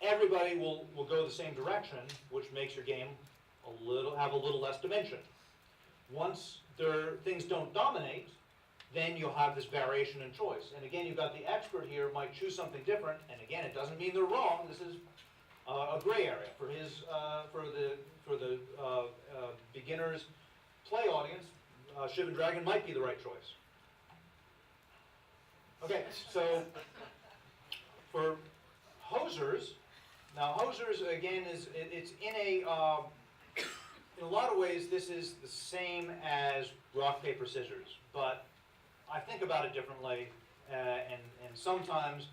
everybody will go the same direction, which makes your game have a little less dimension. Once things don't dominate, then you'll have this variation in choice. And again, you've got the expert here might choose something different, and again, it doesn't mean they're wrong. This is a gray area for the beginners play audience. Shivan Dragon might be the right choice. Okay, so for hosers, now hosers again it's in a lot of ways this is the same as rock paper scissors, but I think about it differently, and sometimes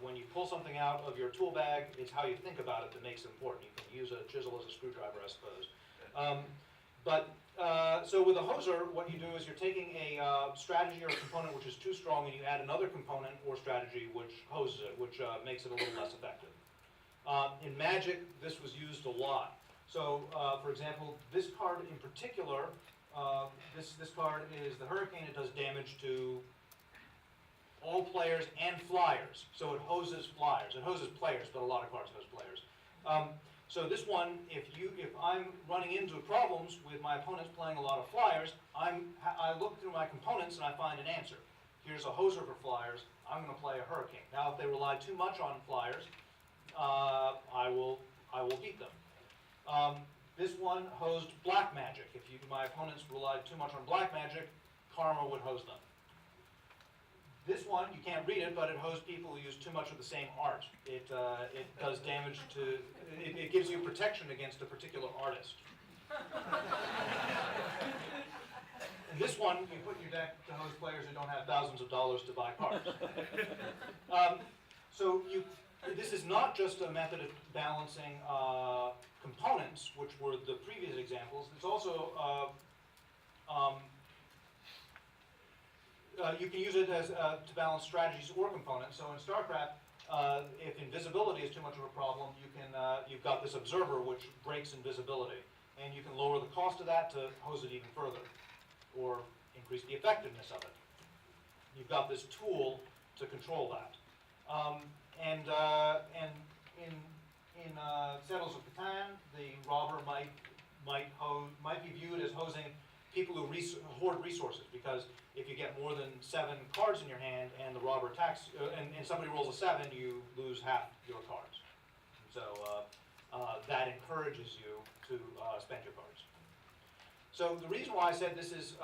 when you pull something out of your tool bag, it's how you think about it that makes it important. You can use a chisel as a screwdriver, I suppose. So with a hoser, what you do is you're taking a strategy or a component which is too strong, and you add another component or strategy which hoses it, which makes it a little less effective. In Magic, this was used a lot. So, for example, this card in particular, this card is the Hurricane. It does damage to all players and flyers. So it hoses flyers. It hoses players, but a lot of cards hose players. So this one, if I'm running into problems with my opponents playing a lot of flyers, I look through my components and I find an answer. Here's a hoser for flyers. I'm going to play a Hurricane. Now, if they rely too much on flyers, I will beat them. This one hosed Black Magic. If my opponents relied too much on Black Magic, Karma would hose them. This one, you can't read it, but it hosed people who use too much of the same art. It does damage to, it gives you protection against a particular artist. And this one, you put in your deck to host players who don't have thousands of dollars to buy cards. This is not just a method of balancing components, which were the previous examples. It's also you can use it as to balance strategies or components. So in StarCraft, if invisibility is too much of a problem, you've got this observer which breaks invisibility, and you can lower the cost of that to hose it even further, or increase the effectiveness of it. You've got this tool to control that. And in Settlers of Catan, the robber might be viewed as hosing people who hoard resources, because if you get more than 7 cards in your hand and the robber attacks, and somebody rolls a 7, you lose half your cards. So that encourages you to spend your cards. So the reason why I said this is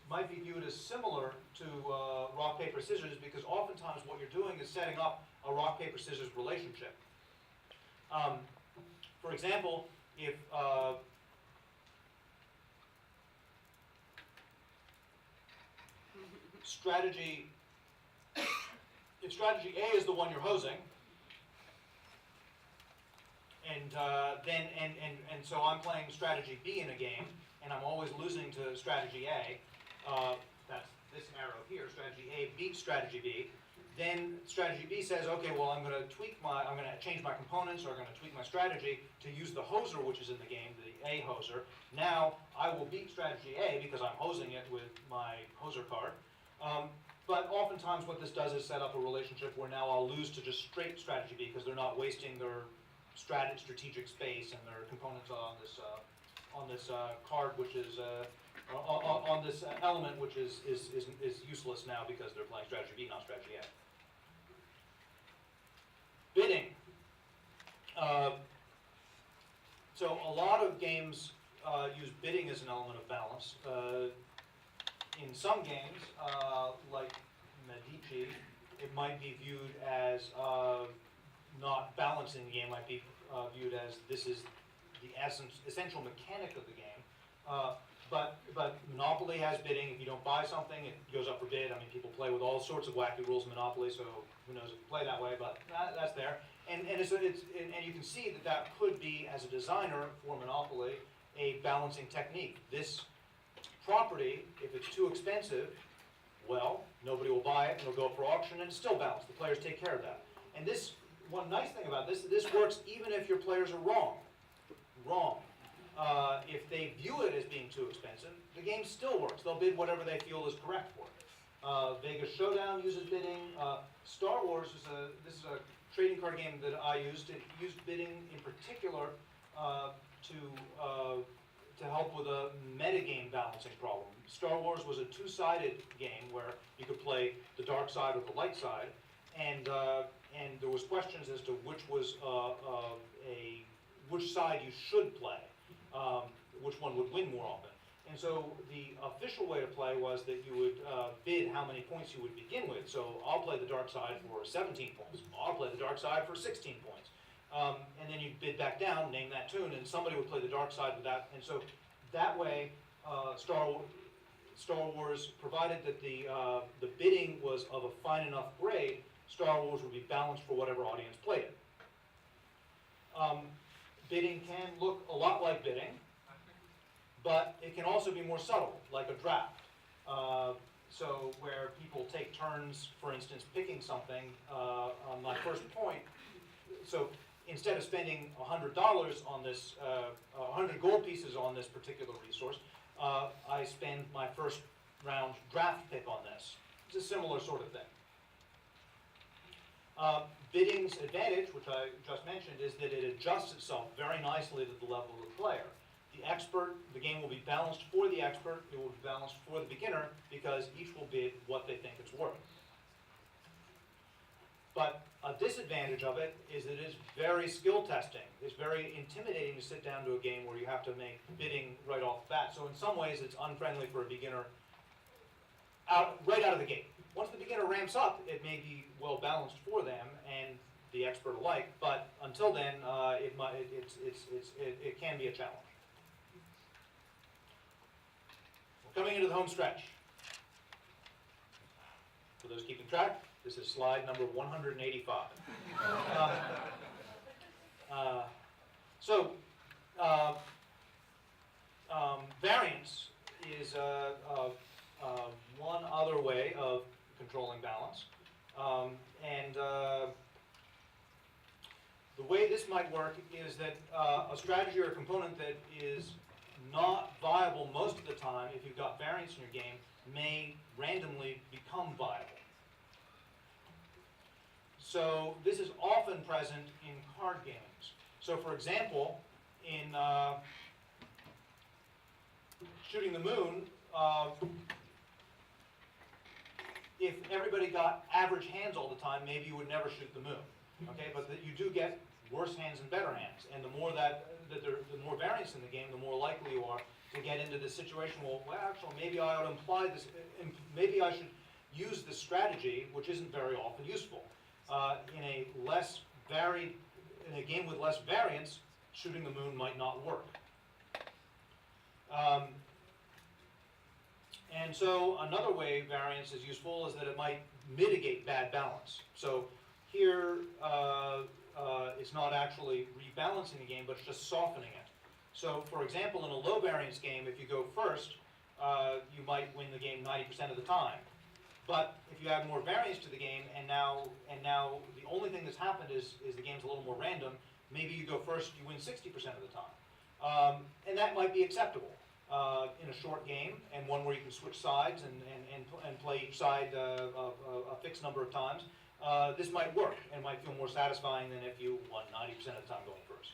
might be viewed as similar to rock, paper, scissors is because oftentimes what you're doing is setting up a rock, paper, scissors relationship. For example, if strategy A is the one you're hosing, and so I'm playing strategy B in a game, and I'm always losing to strategy A. That's this arrow here. Strategy A beats strategy B. Then strategy B says, okay, well, I'm going to change my components, or I'm going to tweak my strategy to use the hoser, which is in the game, the A hoser. Now I will beat strategy A because I'm hosing it with my hoser card. But oftentimes what this does is set up a relationship where now I'll lose to just straight strategy B because they're not wasting their strategic space and their components on this card, which is on this element, which is useless now because they're playing strategy B, not strategy A. Bidding. So a lot of games use bidding as an element of balance. In some games, like Medici, it might be viewed as not balancing the game. Might be viewed as this is the essential mechanic of the game. But Monopoly has bidding. If you don't buy something, it goes up for bid. I mean, people play with all sorts of wacky rules in Monopoly, so who knows if you play that way, but that's there. And you can see that could be, as a designer for Monopoly, a balancing technique. This property, if it's too expensive, well, nobody will buy it, and it'll go up for auction, and it's still balanced. The players take care of that. And this, one nice thing about this works even if your players are wrong. If they view it as being too expensive, the game still works. They'll bid whatever they feel is correct for it. Vegas Showdown uses bidding. Star Wars is a trading card game that I used. It used bidding in particular to help with a metagame balancing problem. Star Wars was a two-sided game where you could play the dark side or the light side, and there was questions as to which was which side you should play, which one would win more often. And so the official way to play was that you would bid how many points you would begin with. So I'll play the dark side for 17 points. I'll play the dark side for 16 points. And then you'd bid back down, name that tune, and somebody would play the dark side with that. And so that way, Star Wars, provided that the bidding was of a fine enough grade, Star Wars would be balanced for whatever audience played it. Bidding can look a lot like bidding, but it can also be more subtle, like a draft. So where people take turns, for instance, picking something on my first point. So instead of spending $100 on this, 100 gold pieces on this particular resource, I spend my first round draft pick on this. It's a similar sort of thing. Bidding's advantage, which I just mentioned, is that it adjusts itself very nicely to the level of the player. The game will be balanced for the expert, it will be balanced for the beginner, because each will bid what they think it's worth. But a disadvantage of it is that it is very skill testing. It's very intimidating to sit down to a game where you have to make bidding right off the bat. So in some ways it's unfriendly for a beginner right out of the gate. Once the beginner ramps up, it may be well balanced for them and the expert alike, but until then, it can be a challenge. We're coming into the home stretch. For those keeping track, this is slide number 185. Variance is one other way of controlling balance. The way this might work is that a strategy or a component that is not viable most of the time, if you've got variance in your game, may randomly become viable. So this is often present in card games. So for example, in shooting the moon, if everybody got average hands all the time, maybe you would never shoot the moon. Okay, but you do get worse hands and better hands, and the more the more variance in the game, the more likely you are to get into this situation. Well, actually, maybe I ought to imply this. Maybe I should use this strategy, which isn't very often useful, in a game with less variance. Shooting the moon might not work. And so another way variance is useful is that it might mitigate bad balance. So here, it's not actually rebalancing the game, but it's just softening it. So for example, in a low variance game, if you go first, you might win the game 90% of the time. But if you add more variance to the game, and now the only thing that's happened is the game's a little more random, maybe you go first, you win 60% of the time. And that might be acceptable in a short game, and one where you can switch sides and play each side a fixed number of times. This might work and might feel more satisfying than if you won 90% of the time going first.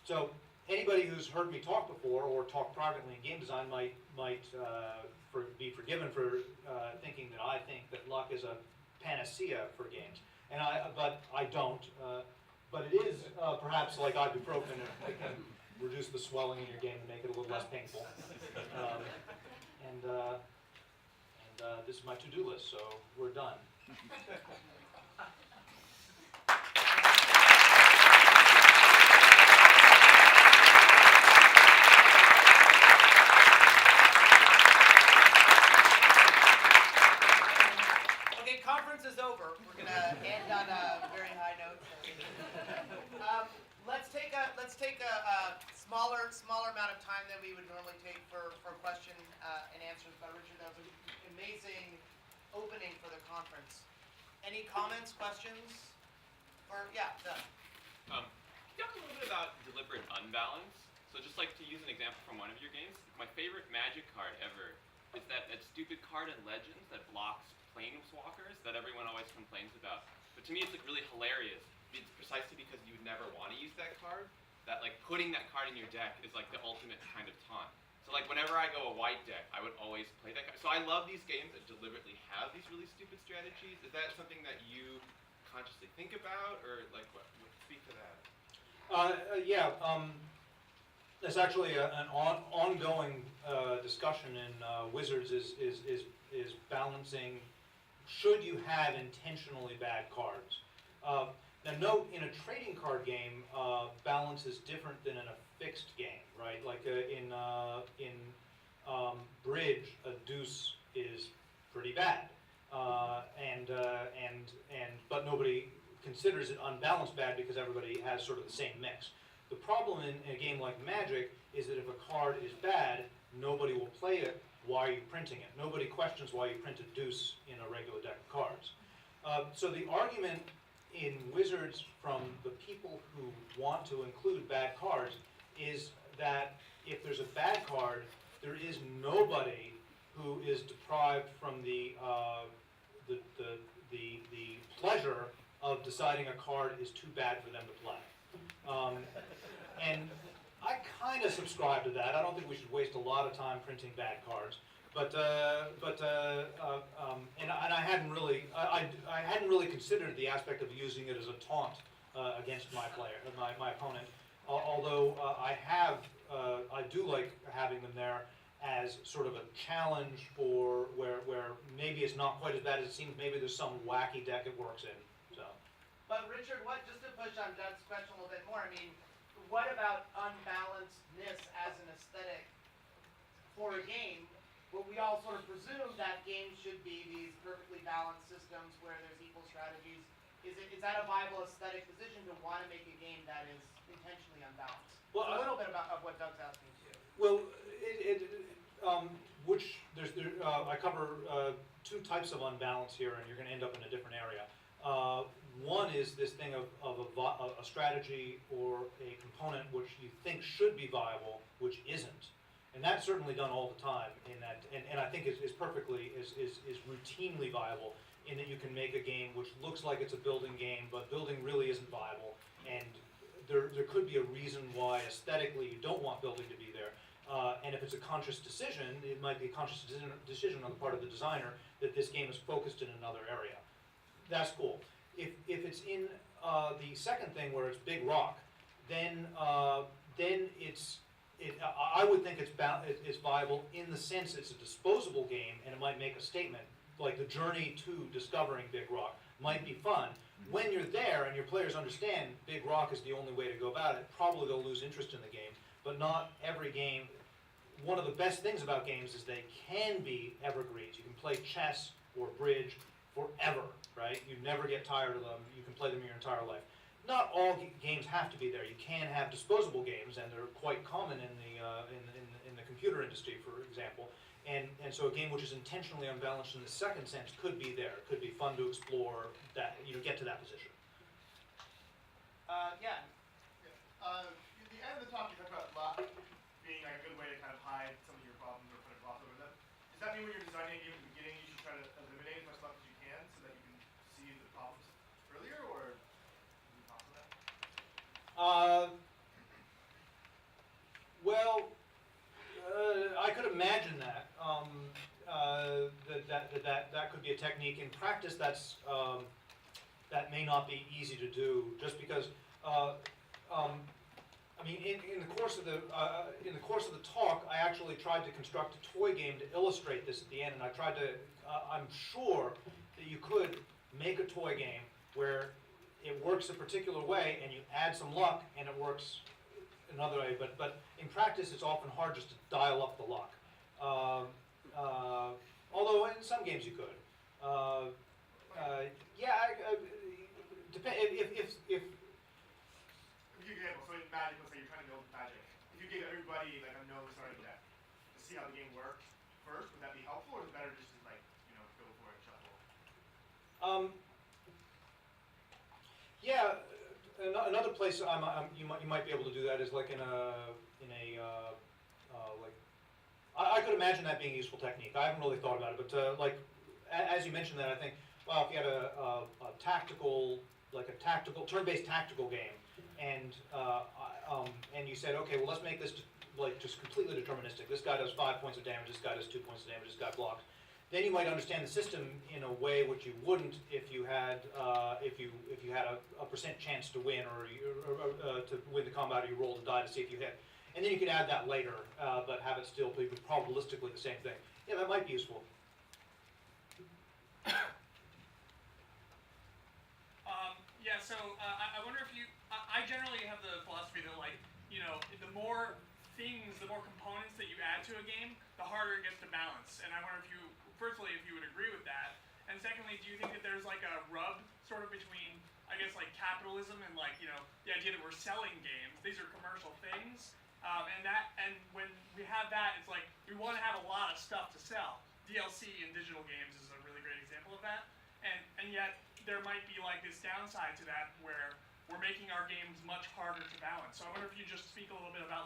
So anybody who's heard me talk before or talk privately in game design might be forgiven for thinking that I think that luck is a panacea for games, but I don't. But it is perhaps like ibuprofen. It can reduce the swelling in your game and make it a little less painful. This is my to-do list, so we're done. Okay, conference is over. We're gonna end on a very high note. Let's take a smaller amount of time than we would normally take for question and answers. But Richard, that was an amazing opening for the conference. Any comments, questions? Or yeah, done. Can you talk a little bit about deliberate unbalance? So just like to use an example from one of your games, my favorite Magic card ever is that stupid card in Legends that blocks Planeswalkers that everyone always complains about. But to me it's like really hilarious. It's precisely because you would never want to use that card, that like putting that card in your deck is like the ultimate kind of taunt. So like whenever I go a white deck, I would always play that card. So I love these games that deliberately have these really stupid strategies. Is that something that you consciously think about, or like what speak to that? Yeah, there's actually an ongoing discussion in Wizards is balancing. Should you have intentionally bad cards? Now note, in a trading card game, balance is different than in a fixed game, right? Like in bridge, a deuce is pretty bad, but nobody considers it unbalanced bad because everybody has sort of the same mix. The problem in a game like Magic is that if a card is bad, nobody will play it. Why are you printing it? Nobody questions why you print a deuce in a regular deck of cards. So the argument in Wizards from the people who want to include bad cards is that if there's a bad card, there is nobody who is deprived from the pleasure of deciding a card is too bad for them to play. And I kind of subscribe to that. I don't think we should waste a lot of time printing bad cards. And I hadn't really considered the aspect of using it as a taunt against my opponent. Although I do like having them there as sort of a challenge for where maybe it's not quite as bad as it seems. Maybe there's some wacky deck it works in. So. But Richard, just to push on Doug's question a little bit more, I mean, what about unbalancedness as an aesthetic for a game? Well, we all sort of presume that games should be these perfectly balanced systems where there's equal strategies. Is that a viable aesthetic decision to want to make a game that is intentionally unbalanced? Well, a little bit of what Doug's asking too. Well, I cover two types of unbalance here, and you're going to end up in a different area. One is this thing of a strategy or a component which you think should be viable, which isn't. And that's certainly done all the time in that, and I think is routinely viable in that you can make a game which looks like it's a building game, but building really isn't viable. And there could be a reason why aesthetically you don't want building to be there. And if it's a conscious decision, it might be a conscious decision on the part of the designer that this game is focused in another area. That's cool. If it's in the second thing where it's Big Rock, then I would think it's viable in the sense it's a disposable game and it might make a statement, like the journey to discovering Big Rock might be fun. When you're there and your players understand Big Rock is the only way to go about it, probably they'll lose interest in the game, but not every game. One of the best things about games is they can be evergreens. You can play chess or bridge forever, right? You never get tired of them. You can play them your entire life. Not all games have to be there. You can have disposable games, and they're quite common in the computer industry, for example. And so a game which is intentionally unbalanced in the second sense could be there. It could be fun to explore that, get to that position. Yeah. At the end of the talk, you talked about luck being like a good way to kind of hide some of your problems or kind of gloss over them. Does that mean when you're designing a game at the beginning, you should try to eliminate as much luck as you can so that you can see the problems earlier, or can you talk about that? Well, I could imagine that. That could be a technique. In practice, that may not be easy to do, just because. I mean, in the course of the talk, I actually tried to construct a toy game to illustrate this at the end, and I tried to. I'm sure that you could make a toy game where it works a particular way, and you add some luck, and it works another way. But in practice, it's often hard just to dial up the luck. Although in some games you could. Depend if. Give you an example. So in Magic, let's say you're trying to build Magic. If you gave everybody like a known starting deck to see how the game works first, would that be helpful, or is it better just to go for it, shuffle? Yeah, another place you might be able to do that is like I could imagine that being a useful technique. I haven't really thought about it, but as you mentioned that, I think, well, if you had a tactical turn-based tactical game, and you said, okay, well, let's make this just completely deterministic. This guy does 5 points of damage. This guy does 2 points of damage. This guy blocks. Then you might understand the system in a way which you wouldn't if you had a percent chance to win or to win the combat, or you roll the die to see if you hit. And then you could add that later, but have it still be probabilistically the same thing. Yeah, that might be useful. So I wonder if you. I generally have the philosophy that the more things, the more components that you add to a game, the harder it gets to balance. And I wonder if you, firstly, if you would agree with that, and secondly, do you think that there's like a rub sort of between, I guess, like capitalism and the idea that we're selling games. These are commercial things, and when we have that, it's like we want to have a lot of stuff to sell. DLC in digital games is a really great example of that, and yet there might be like this downside to that where we're making our games much harder to balance. So I wonder if you just speak a little bit about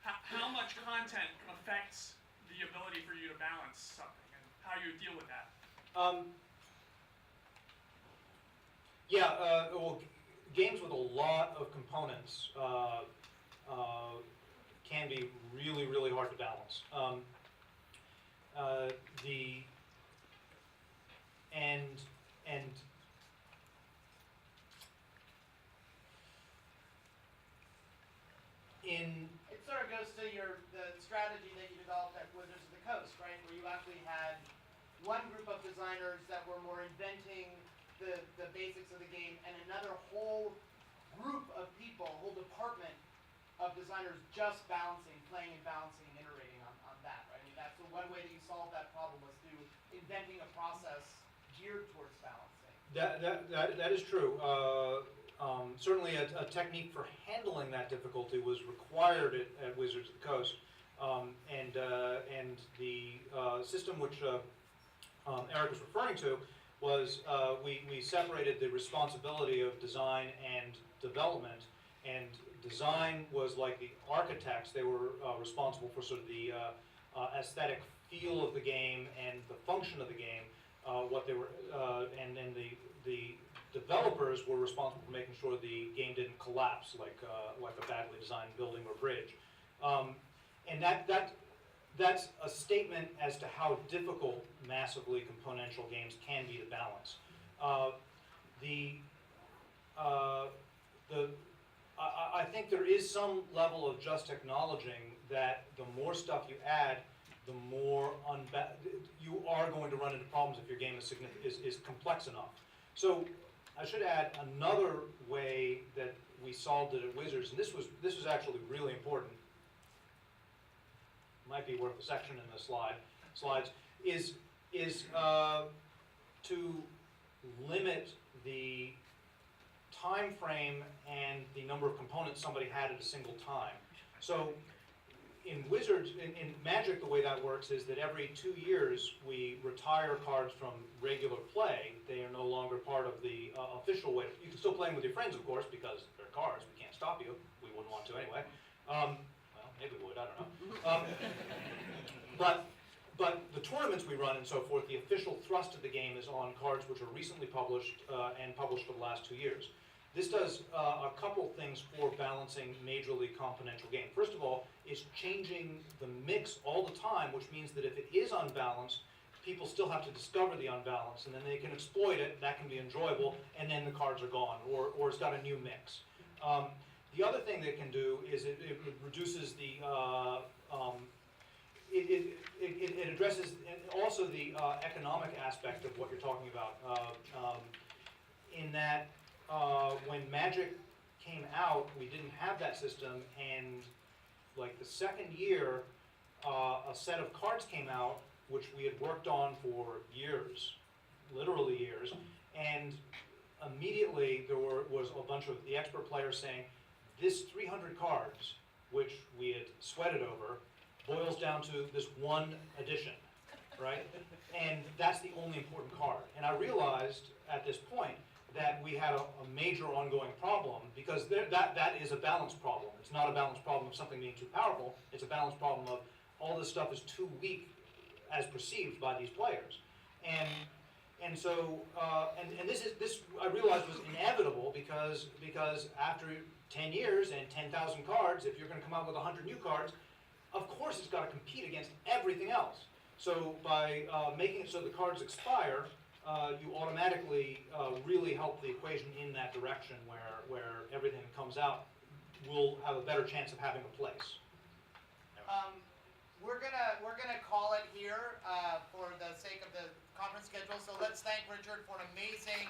how much content affects the ability for you to balance something and how you deal with that. Well, games with a lot of components can be really, really hard to balance. It sort of goes to the strategy that you developed at Wizards of the Coast, right? Where you actually had one group of designers that were more inventing the basics of the game, and another whole group of people, a whole department of designers just playing and balancing and iterating on that, right? I mean, that's the one way that you solved that problem was through inventing a process geared towards balancing. That is true. Certainly a technique for handling that difficulty was required at Wizards of the Coast, and the system which Eric was referring to was we separated the responsibility of design and development, and design was like the architects. They were responsible for sort of the aesthetic feel of the game and the function of the game, and then the developers were responsible for making sure the game didn't collapse like a badly designed building or bridge. And that's a statement as to how difficult massively componential games can be to balance. I think there is some level of just acknowledging that the more stuff you add, the more you are going to run into problems if your game is complex enough. So I should add another way that we solved it at Wizards, and this was actually really important. Might be worth a section in the slides. Is to limit the time frame and the number of components somebody had at a single time. So in Wizards, in Magic, the way that works is that every 2 years we retire cards from regular play. They are no longer part of the official way. You can still play them with your friends, of course, because they're cards. We can't stop you. We wouldn't want to anyway. Well, maybe we would. I don't know. But the tournaments we run and so forth, the official thrust of the game is on cards which are recently published and published for the last 2 years. This does a couple things for balancing majorly componential game. First of all, it's changing the mix all the time, which means that if it is unbalanced, people still have to discover the unbalance, and then they can exploit it. That can be enjoyable, and then the cards are gone, or it's got a new mix. The other thing that it can do is it reduces the it addresses also the economic aspect of what you're talking about. In that, when Magic came out, we didn't have that system, and like the second year, a set of cards came out which we had worked on for years, literally years, and immediately there was a bunch of the expert players saying, this 300 cards, which we had sweated over, boils down to this one addition, right? And that's the only important card. And I realized at this point that we had a major ongoing problem, because that is a balance problem. It's not a balance problem of something being too powerful. It's a balance problem of all this stuff is too weak as perceived by these players. And so this I realized was inevitable because after 10 years and 10,000 cards, if you're going to come out with 100 new cards, of course it's got to compete against everything else. So by making it so the cards expire, you automatically really help the equation in that direction where everything that comes out will have a better chance of having a place. We're gonna call it here for the sake of the conference schedule. So let's thank Richard for an amazing.